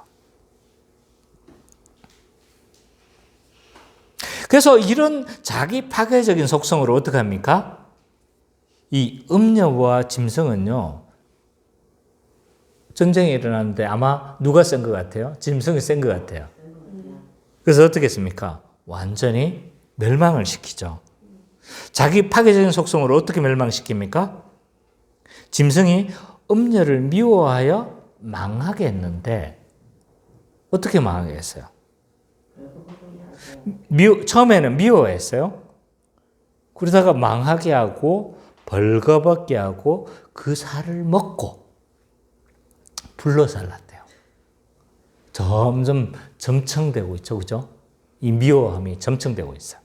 그래서 이런 자기 파괴적인 속성으로 어떻게 합니까? 이 음녀와 짐승은요, 전쟁이 일어났는데 아마 누가 센 것 같아요? 짐승이 센 것 같아요. 그래서 어떻게 했습니까? 완전히 멸망을 시키죠. 자기 파괴적인 속성으로 어떻게 멸망시킵니까? 짐승이 음녀를 미워하여 망하게 했는데 어떻게 망하게 했어요? 처음에는 미워했어요. 그러다가 망하게 하고 벌거벗게 하고 그 살을 먹고 불러살랐대요. 점점 점청되고 있죠. 그죠? 이 미워함이 점청되고 있어요.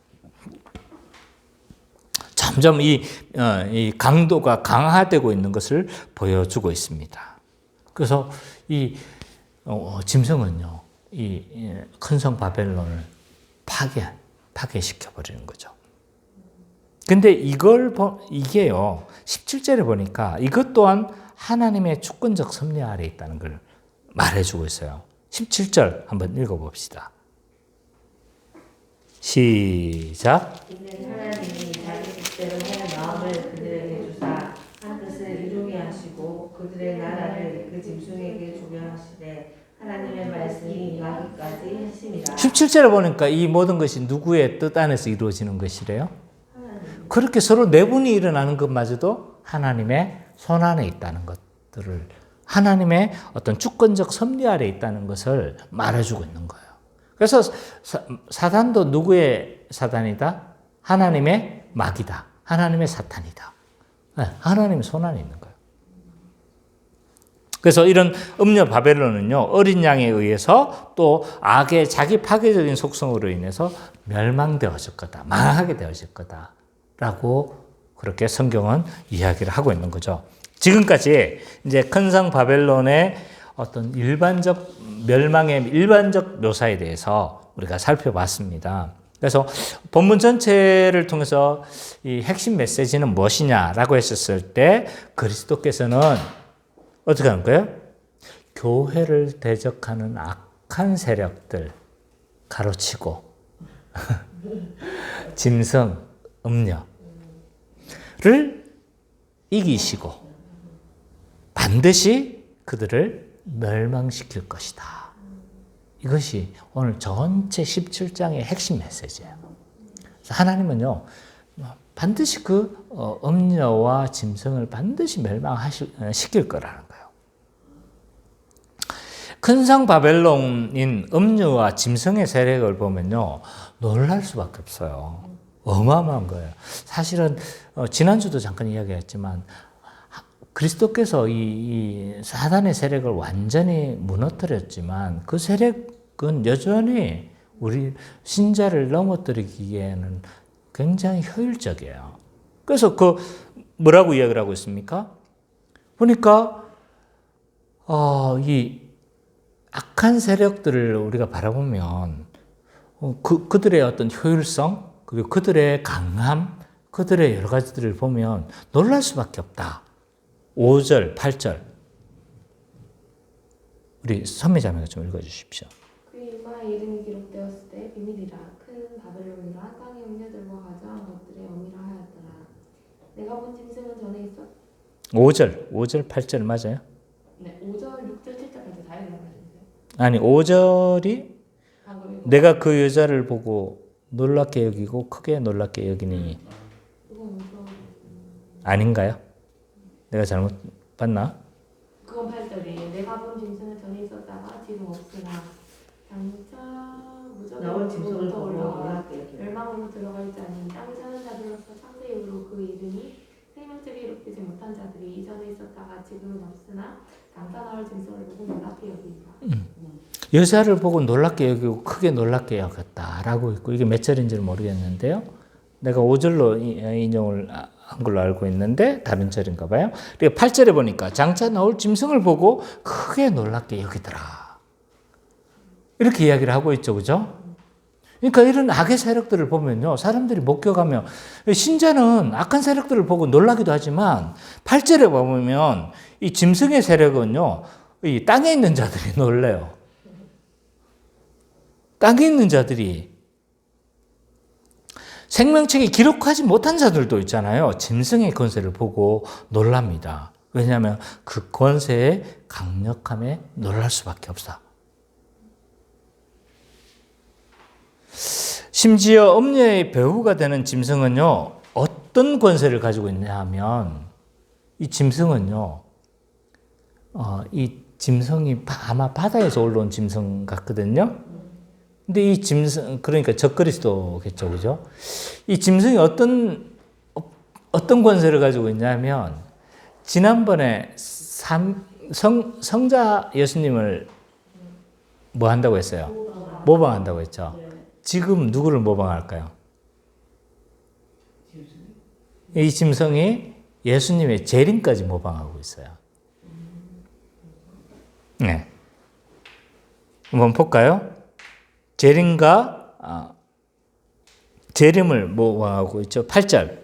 점점 이 강도가 강화되고 있는 것을 보여주고 있습니다. 그래서 이 짐승은요, 이 큰 성 바벨론을 파괴시켜 버리는 거죠. 근데 이게요, 17절에 보니까 이것 또한 하나님의 주권적 섭리 아래 있다는 걸 말해주고 있어요. 17절 한번 읽어봅시다. 시작. 이는 하나님이 자기 뜻대로 할 마음을 그들에게 주사 한 뜻을 이루게 하시고 그들의 나라를 그 짐승에게 주게 하시되 하나님의 말씀이 임하기까지 하심이라. 17절에 보니까 이 모든 것이 누구의 뜻 안에서 이루어지는 것이래요? 그렇게 서로 내분이 일어나는 것마저도 하나님의 손 안에 있다는 것들을, 하나님의 어떤 주권적 섭리 아래 있다는 것을 말해주고 있는 거예요. 그래서 사단도 누구의 사단이다? 하나님의 마귀다. 하나님의 사탄이다. 하나님의 손 안에 있는 거예요. 그래서 이런 음녀 바벨론은요, 어린 양에 의해서 또 악의 자기 파괴적인 속성으로 인해서 멸망되어질 거다. 망하게 되어질 거다. 라고 그렇게 성경은 이야기를 하고 있는 거죠. 지금까지 이제 큰 성 바벨론의 어떤 일반적 멸망의 일반적 묘사에 대해서 우리가 살펴봤습니다. 그래서 본문 전체를 통해서 이 핵심 메시지는 무엇이냐라고 했었을 때 그리스도께서는 어떻게 하는 거예요? 교회를 대적하는 악한 세력들 가로치고 짐승, 음녀를 이기시고 반드시 그들을 멸망시킬 것이다. 이것이 오늘 전체 17장의 핵심 메시지예요. 하나님은요, 반드시 그 음녀와 짐승을 반드시 멸망시킬 거라는 거예요. 큰 성 바벨론인 음녀와 짐승의 세력을 보면요, 놀랄 수밖에 없어요. 어마어마한 거예요. 사실은 지난주도 잠깐 이야기했지만 그리스도께서 이 사단의 세력을 완전히 무너뜨렸지만 그 세력은 여전히 우리 신자를 넘어뜨리기에는 굉장히 효율적이에요. 그래서 뭐라고 이야기를 하고 있습니까? 보니까 이 악한 세력들을 우리가 바라보면 그들의 어떤 효율성, 그리고 그들의 강함, 그들의 여러 가지들을 보면 놀랄 수밖에 없다. 5절, 8절. 우리 선미자매가 좀 읽어주십시오. 그 이마에 이름이 기록되었을 때 비밀이라 큰 바벨론이라 땅의 음녀들과 가져한 것들의 엄밀하 하였더라. 내가 본 짐승은 전에 있었. 5절, 8절 맞아요? 네, 5절, 6절, 7절까지 다 읽어주세요. 아니 5절이 내가 그 여자를 보고 놀랍게 여기고 크게 놀랍게 여기니 아닌가요? 내가 잘못 봤나? 그건 8절이에요. 내가 본 짐승은 전에 있었다가 지금 없으나 장차 나올 짐승을 무저로부터 보고 올라와 놀랍게 여기라. 멸망으로 들어갈 자니 땅에 사는 자들로서 창세 이후로 그 이름이 생명책에 기록되지 못한 자들이 이전에 있었다가 지금은 없으나 장차 나올 짐승을 보고 놀랍게 여기리라. 여자를 보고 놀랍게 여기고 크게 놀랍게 여겼다라고 있고 이게 몇 절인지는 모르겠는데요. 내가 5절로 인용을 한 걸로 알고 있는데 다른 절인가 봐요. 그리고 8절에 보니까 장차 나올 짐승을 보고 크게 놀랍게 여기더라. 이렇게 이야기를 하고 있죠. 그죠? 그러니까 이런 악의 세력들을 보면요. 사람들이 목격하며 신자는 악한 세력들을 보고 놀라기도 하지만 8절에 보면 이 짐승의 세력은요. 이 땅에 있는 자들이 놀래요. 땅에 있는 자들이 생명책에 기록하지 못한 자들도 있잖아요. 짐승의 권세를 보고 놀랍니다. 왜냐하면 그 권세의 강력함에 놀랄 수밖에 없어. 심지어 음녀의 배후가 되는 짐승은요, 어떤 권세를 가지고 있냐 하면, 이 짐승은요, 이 짐승이 아마 바다에서 올라온 짐승 같거든요. 근데 이 짐승, 그러니까 적그리스도겠죠, 그죠? 이 짐승이 어떤 권세를 가지고 있냐면, 지난번에 성자 예수님을 뭐 한다고 했어요? 모방한다고 했죠. 지금 누구를 모방할까요? 이 짐승이 예수님의 재림까지 모방하고 있어요. 네. 한번 볼까요? 재림과 재림을 모방하고 있죠. 8절.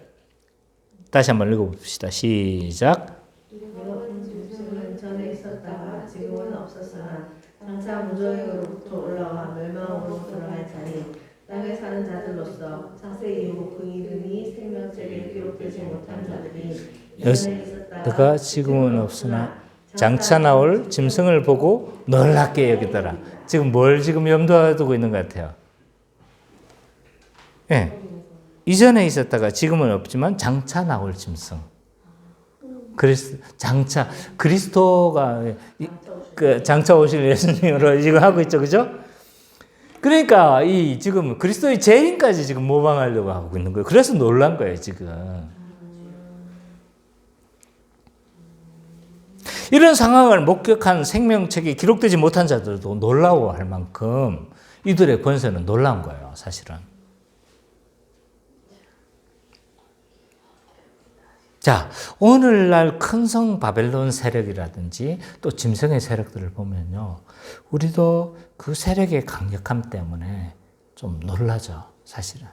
다시 한번 읽어봅시다. 시작. 이런 짐승은 전에 있었다가 지금은 없었으나 장차 무저에게로부터 올라와 멸망으로 들어갈 자니 땅에 사는 자들로서 창세 이후 그 이름이 생명책에 기록되지 못한 자들이 전에 있었다가 지금은 없으나 장차 나올 짐승을 보고 놀랍게 여기더라. 지금 뭘 지금 염두에 두고 있는 것 같아요? 예. 이전에 있었다가 지금은 없지만 장차 나올 짐승. 장차 그리스도가 장차 오실 예수님으로 지금 하고 있죠, 그죠? 그러니까 이 지금 그리스도의 재림까지 지금 모방하려고 하고 있는 거예요. 그래서 놀란 거예요, 지금. 이런 상황을 목격한 생명책에 기록되지 못한 자들도 놀라워할 만큼 이들의 권세는 놀라운 거예요, 사실은. 자, 오늘날 큰 성 바벨론 세력이라든지 또 짐승의 세력들을 보면요. 우리도 그 세력의 강력함 때문에 좀 놀라죠, 사실은.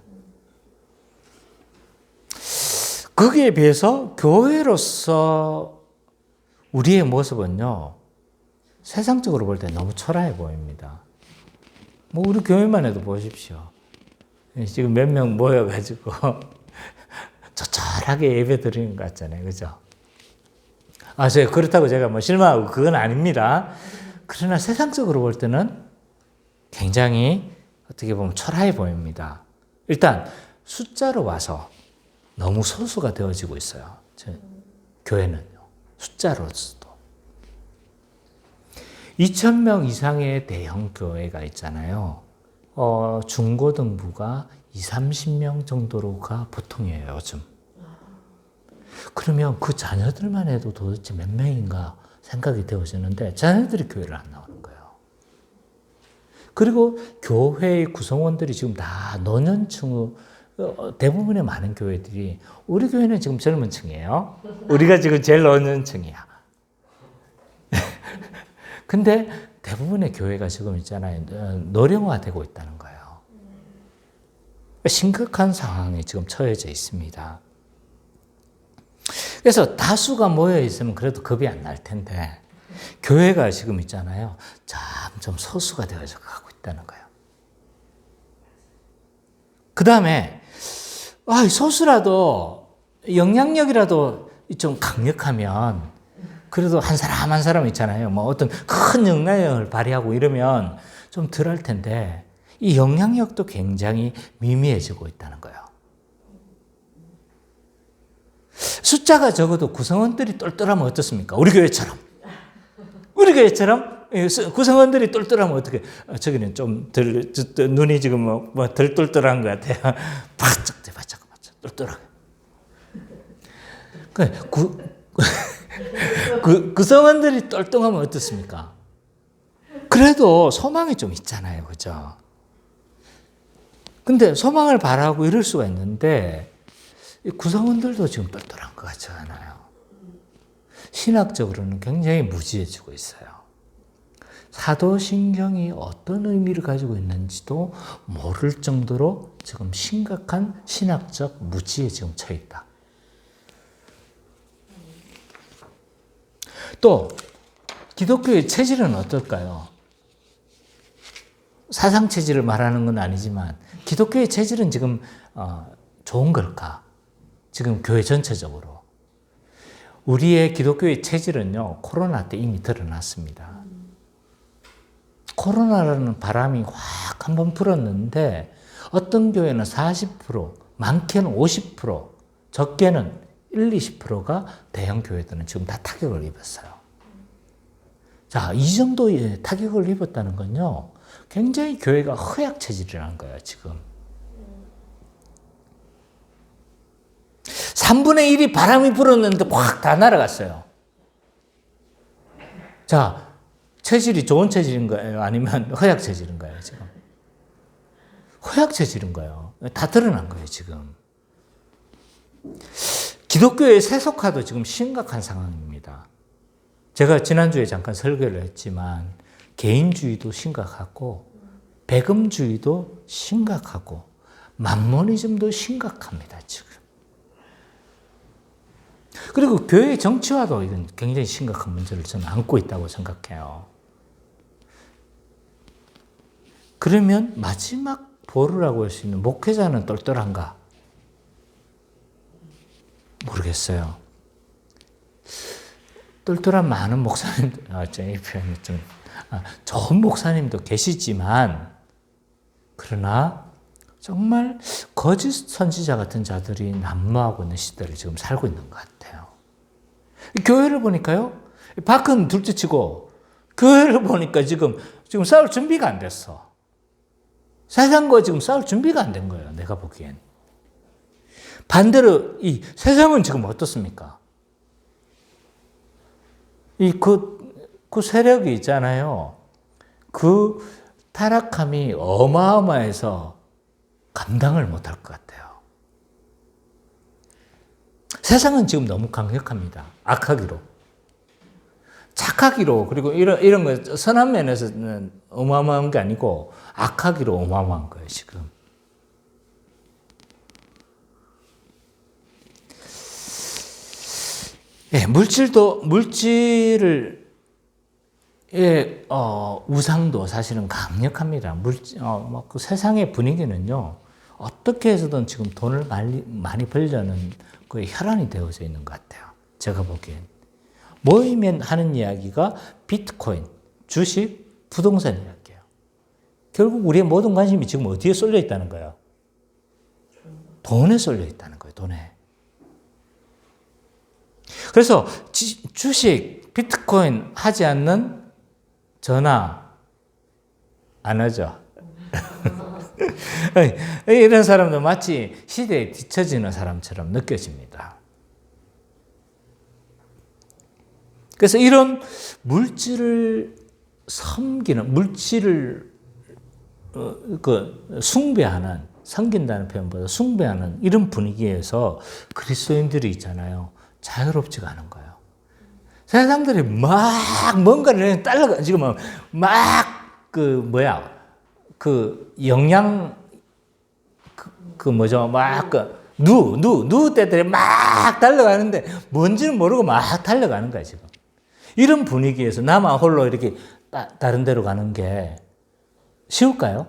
거기에 비해서 교회로서 우리의 모습은요, 세상적으로 볼 때 너무 초라해 보입니다. 뭐, 우리 교회만 해도 보십시오. 지금 몇 명 모여가지고, 조촐하게 예배 드리는 것 같잖아요. 그죠? 그렇다고 제가 뭐 실망하고 그건 아닙니다. 그러나 세상적으로 볼 때는 굉장히 어떻게 보면 초라해 보입니다. 일단 숫자로 와서 너무 소수가 되어지고 있어요. 교회는요. 숫자로서도. 2,000명 이상의 대형 교회가 있잖아요. 중고등부가 20-30명 정도로가 보통이에요, 요즘. 그러면 그 자녀들만 해도 도대체 몇 명인가 생각이 되어지는데 자녀들이 교회를 안 나오는 거예요. 그리고 교회의 구성원들이 지금 다 노년층, 대부분의 많은 교회들이 우리 교회는 지금 젊은 층이에요. 우리가 지금 제일 노년층이야. 근데 대부분의 교회가 지금 있잖아요. 노령화되고 있다는 거예요. 심각한 상황에 지금 처해져 있습니다. 그래서 다수가 모여 있으면 그래도 겁이 안 날 텐데 교회가 지금 있잖아요. 점점 소수가 되어져 가고 있다는 거예요. 그 다음에 소수라도 영향력이라도 좀 강력하면 그래도 한 사람 한 사람 있잖아요. 뭐 어떤 큰 영향력을 발휘하고 이러면 좀 덜 할 텐데 이 영향력도 굉장히 미미해지고 있다는 거예요. 숫자가 적어도 구성원들이 똘똘하면 어떻습니까? 우리 교회처럼 구성원들이 똘똘하면 어떻게? 저기는 좀 눈이 지금 뭐 덜 똘똘한 것 같아요. 바짝 똘똘하게. 구성원들이 똘똘하면 어떻습니까? 그래도 소망이 좀 있잖아요, 그죠? 근데 소망을 바라고 이럴 수가 있는데 구성원들도 지금 똘똘한 것 같지 않아요. 신학적으로는 굉장히 무지해지고 있어요. 사도신경이 어떤 의미를 가지고 있는지도 모를 정도로 지금 심각한 신학적 무지에 지금 처해 있다. 또 기독교의 체질은 어떨까요? 사상 체질을 말하는 건 아니지만 기독교의 체질은 지금 좋은 걸까? 지금 교회 전체적으로. 우리의 기독교의 체질은요, 코로나 때 이미 드러났습니다. 코로나라는 바람이 확 한번 불었는데 어떤 교회는 40%, 많게는 50%, 적게는 1, 20%가 대형 교회들은 지금 다 타격을 입었어요. 자, 이 정도의 타격을 입었다는 건요, 굉장히 교회가 허약 체질이라는 거예요, 지금. 3분의 1이 바람이 불었는데 확 다 날아갔어요. 자, 체질이 좋은 체질인 거예요? 아니면 허약 체질인 거예요, 지금? 허약 체질인 거예요. 다 드러난 거예요, 지금. 기독교의 세속화도 지금 심각한 상황입니다. 제가 지난주에 잠깐 설교를 했지만 개인주의도 심각하고 배금주의도 심각하고 만모니즘도 심각합니다, 지금. 그리고 교회의 정치화도 이건 굉장히 심각한 문제를 저는 안고 있다고 생각해요. 그러면 마지막 보루라고 할 수 있는 목회자는 똘똘한가? 모르겠어요. 똘똘한 많은 목사님들, 이 표현이 좀, 좋은 목사님도 계시지만, 그러나 정말 거짓 선지자 같은 자들이 난무하고 있는 시대를 지금 살고 있는 것 같아요. 교회를 보니까요, 밖은 둘째치고, 교회를 보니까 지금 싸울 준비가 안 됐어. 세상과 지금 싸울 준비가 안 된 거예요, 내가 보기엔. 반대로 이 세상은 지금 어떻습니까? 그 세력이 있잖아요. 그 타락함이 어마어마해서 감당을 못할 것 같아요. 세상은 지금 너무 강력합니다. 악하기로. 착하기로, 그리고 이런 거, 선한 면에서는 어마어마한 게 아니고, 악하기로 어마어마한 거예요, 지금. 예, 물질을, 우상도 사실은 강력합니다. 그 세상의 분위기는요, 어떻게 해서든 지금 돈을 많이 벌려는 그 혈안이 되어져 있는 것 같아요. 제가 보기엔. 모이면 하는 이야기가 비트코인, 주식, 부동산 이야기예요. 결국 우리의 모든 관심이 지금 어디에 쏠려 있다는 거예요? 돈에 쏠려 있다는 거예요, 돈에. 그래서 주식, 비트코인 하지 않는 전화 안 하죠. 이런 사람도 마치 시대에 뒤처지는 사람처럼 느껴집니다. 그래서 이런 물질을 섬기는, 물질을 숭배하는, 섬긴다는 표현보다 숭배하는 이런 분위기에서 그리스도인들이 있잖아요. 자유롭지가 않은 거예요. 세상들이 막 뭔가를 지금 막 영양, 누 때들이 막 달려가는데 뭔지는 모르고 막 달려가는 거야, 지금. 이런 분위기에서 나만 홀로 이렇게 다른 데로 가는 게 쉬울까요?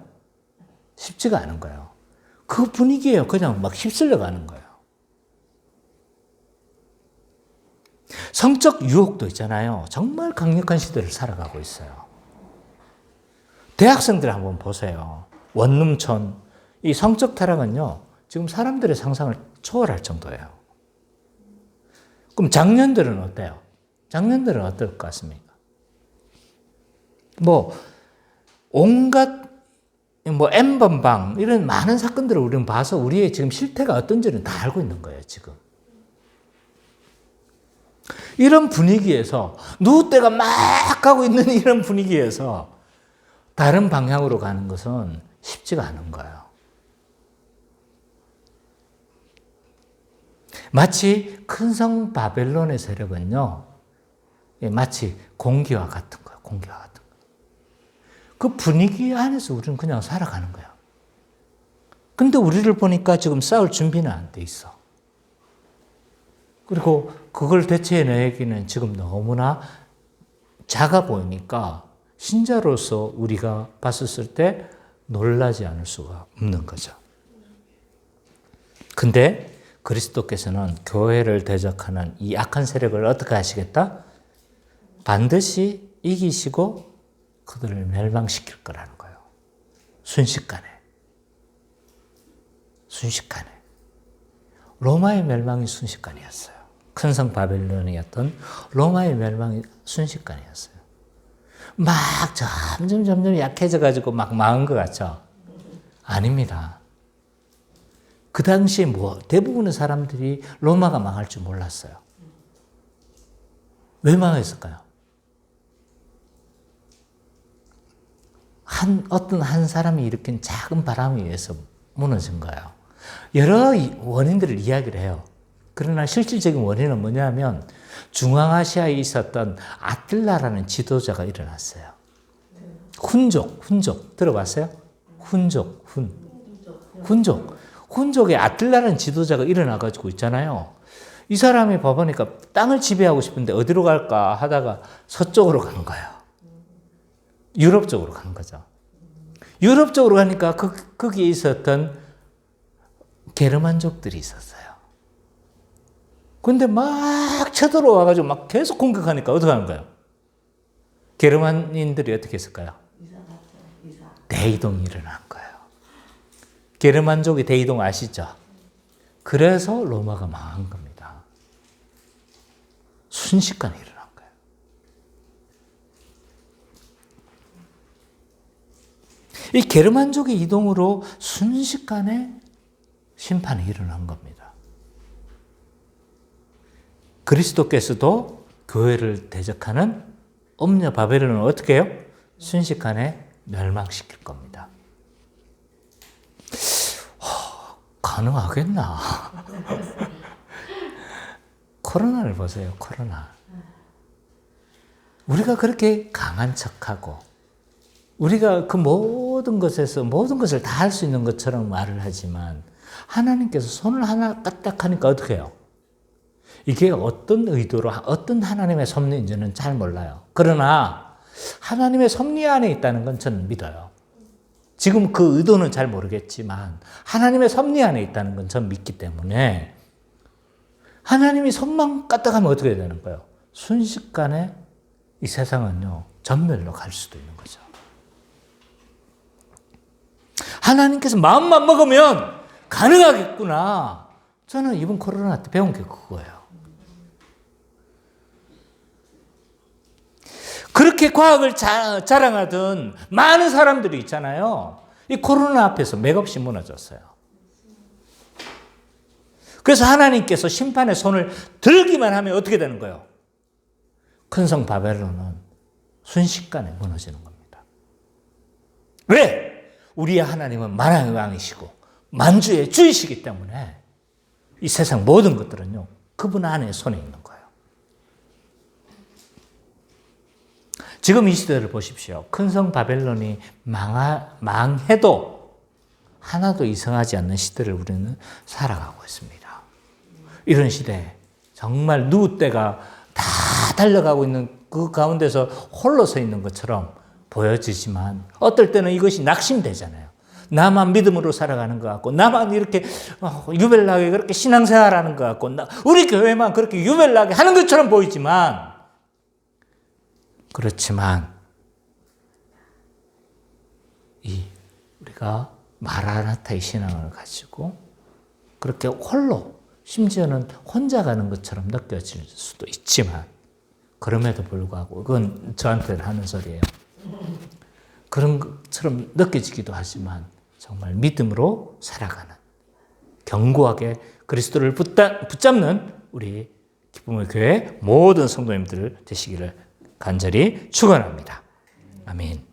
쉽지가 않은 거예요. 그 분위기에 그냥 막 휩쓸려 가는 거예요. 성적 유혹도 있잖아요. 정말 강력한 시대를 살아가고 있어요. 대학생들 한번 보세요. 원룸촌. 이 성적 타락은요, 지금 사람들의 상상을 초월할 정도예요. 그럼 장년들은 어때요? 장년들은 어떨 것 같습니까? 온갖, N번방, 이런 많은 사건들을 우리는 봐서 우리의 지금 실태가 어떤지는 다 알고 있는 거예요, 지금. 이런 분위기에서, 누구때가 막 가고 있는 이런 분위기에서 다른 방향으로 가는 것은 쉽지가 않은 거예요. 마치 큰 성 바벨론의 세력은요, 마치 공기와 같은 거예요. 공기와 같은 거. 그 분위기 안에서 우리는 그냥 살아가는 거야. 근데 우리를 보니까 지금 싸울 준비는 안 돼 있어. 그리고 그걸 대체해내기는 지금 너무나 작아 보이니까 신자로서 우리가 봤었을 때 놀라지 않을 수가 없는 거죠. 근데 그리스도께서는 교회를 대적하는 이 악한 세력을 어떻게 하시겠다? 반드시 이기시고 그들을 멸망시킬 거라는 거예요. 순식간에. 순식간에. 로마의 멸망이 순식간이었어요. 큰 성 바벨론이었던 로마의 멸망이 순식간이었어요. 막 점점 약해져가지고 막 망한 것 같죠? 아닙니다. 그 당시에 대부분의 사람들이 로마가 망할 줄 몰랐어요. 왜 망했을까요? 어떤 한 사람이 일으킨 작은 바람에 의해서 무너진 거예요. 여러 원인들을 이야기를 해요. 그러나 실질적인 원인은 뭐냐면 중앙아시아에 있었던 아틀라라는 지도자가 일어났어요. 훈족 들어봤어요? 훈족의 아틀라라는 지도자가 일어나가지고 있잖아요. 이 사람이 봐보니까 땅을 지배하고 싶은데 어디로 갈까 하다가 서쪽으로 간 거예요. 유럽 쪽으로 간 거죠. 유럽 쪽으로 가니까 거기에 있었던 게르만족들이 있었어요. 근데 막 쳐들어와가지고 막 계속 공격하니까 어떻게 하는 거예요? 게르만인들이 어떻게 했을까요? 대이동이 일어난 거예요. 게르만족의 대이동 아시죠? 그래서 로마가 망한 겁니다. 순식간에 일어난 거예요. 이 게르만족의 이동으로 순식간에 심판이 일어난 겁니다. 그리스도께서도 교회를 대적하는 음녀 바벨론을 어떻게 해요? 순식간에 멸망시킬 겁니다. 가능하겠나? 코로나를 보세요. 코로나. 우리가 그렇게 강한 척하고 우리가 그 모든 것에서 모든 것을 다 할 수 있는 것처럼 말을 하지만 하나님께서 손을 하나 까딱 하니까 어떻게 해요? 이게 어떤 의도로 어떤 하나님의 섭리인지는 잘 몰라요. 그러나 하나님의 섭리 안에 있다는 건 저는 믿어요. 지금 그 의도는 잘 모르겠지만 하나님의 섭리 안에 있다는 건 저는 믿기 때문에 하나님이 손만 까딱하면 어떻게 되는 거예요? 순식간에 이 세상은요 전멸로 갈 수도 있는 거죠. 하나님께서 마음만 먹으면 가능하겠구나. 저는 이번 코로나 때 배운 게 그거예요. 그렇게 과학을 자랑하던 많은 사람들이 있잖아요. 이 코로나 앞에서 맥없이 무너졌어요. 그래서 하나님께서 심판의 손을 들기만 하면 어떻게 되는 거예요? 큰 성 바벨론은 순식간에 무너지는 겁니다. 왜? 우리의 하나님은 만왕의 왕이시고 만주의 주이시기 때문에 이 세상 모든 것들은요 그분 안에 손에 있는 거예요. 지금 이 시대를 보십시오. 큰 성 바벨론이 망해도 하나도 이상하지 않는 시대를 우리는 살아가고 있습니다. 이런 시대에 정말 누구 때가 다 달려가고 있는 그 가운데서 홀로 서 있는 것처럼 보여지지만 어떨 때는 이것이 낙심되잖아요. 나만 믿음으로 살아가는 것 같고 나만 이렇게 유별나게 그렇게 신앙생활하는 것 같고 우리 교회만 그렇게 유별나게 하는 것처럼 보이지만 그렇지만 우리가 마라나타의 신앙을 가지고 그렇게 홀로 심지어는 혼자 가는 것처럼 느껴질 수도 있지만 그럼에도 불구하고 그건 저한테는 하는 소리예요. 그런 것처럼 느껴지기도 하지만 정말 믿음으로 살아가는 견고하게 그리스도를 붙잡는 우리 기쁨의 교회 모든 성도님들 되시기를 간절히 축원합니다. 아멘.